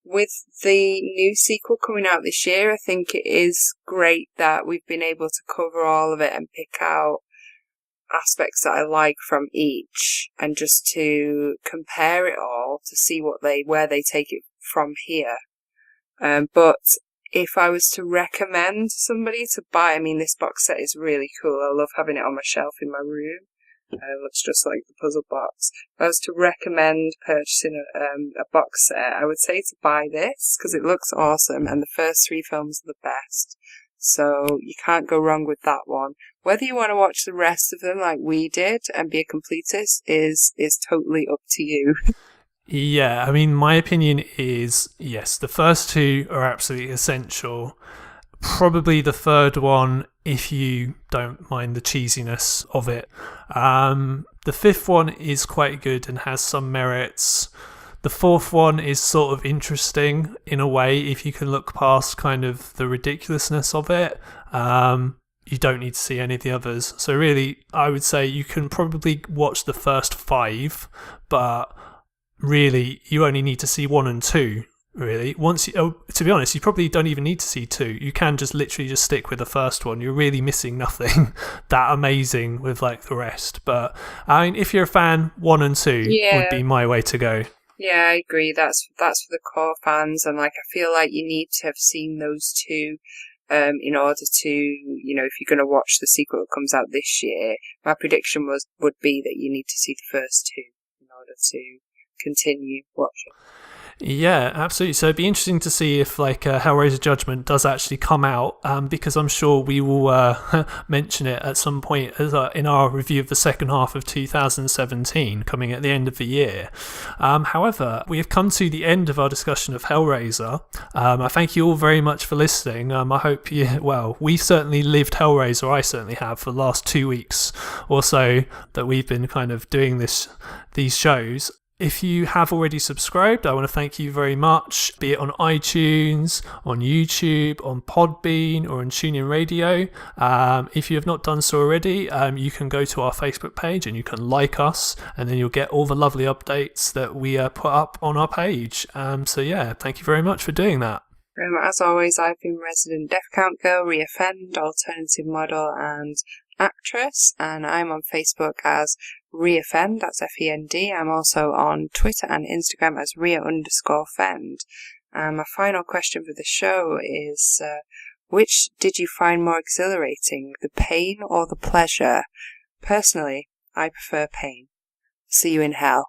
with the new sequel coming out this year, I think it is great that we've been able to cover all of it and pick out aspects that I like from each, and just to compare it all to see where they take it from here. But if I was to recommend somebody to buy, I mean, this box set is really cool. I love having it on my shelf in my room. It looks just like the puzzle box. If I was to recommend purchasing a box set, I would say to buy this because it looks awesome, and the first 3 films are the best. So you can't go wrong with that one. Whether you want to watch the rest of them like we did and be a completist is totally up to you. Yeah, I mean, my opinion is yes, the first 2 are absolutely essential. Probably the third one, if you don't mind the cheesiness of it. The 5th one is quite good and has some merits. The 4th one is sort of interesting in a way if you can look past kind of the ridiculousness of it. You don't need to see any of the others. So really, I would say you can probably watch the first 5, but really you only need to see 1 and 2. Really, to be honest, you probably don't even need to see 2. You can just literally just stick with the first one. You're really missing nothing that amazing with like the rest. But I mean, if you're a fan, 1 and 2 would be my way to go. Yeah, I agree. That's for the core fans, and like I feel like you need to have seen those 2 in order to, if you're going to watch the sequel that comes out this year. My prediction would be that you need to see the first 2 in order to continue watching. Yeah, absolutely. So it'd be interesting to see if like Hellraiser Judgment does actually come out, because I'm sure we will mention it at some point in our review of the second half of 2017, coming at the end of the year. However, we have come to the end of our discussion of Hellraiser. I thank you all very much for listening. I hope we've certainly lived Hellraiser, I certainly have, for the last 2 weeks or so that we've been kind of doing these shows. If you have already subscribed, I want to thank you very much, be it on iTunes, on YouTube, on Podbean, or on TuneIn Radio. If you have not done so already, you can go to our Facebook page and you can like us, and then you'll get all the lovely updates that we put up on our page. So yeah, thank you very much for doing that. As always, I've been resident death count girl, reoffend, alternative model, and actress, and I'm on Facebook as reoffend, that's F-E-N-D. I'm also on Twitter and Instagram as rea_fend. My final question for the show is, which did you find more exhilarating, the pain or the pleasure? Personally, I prefer pain. See you in hell.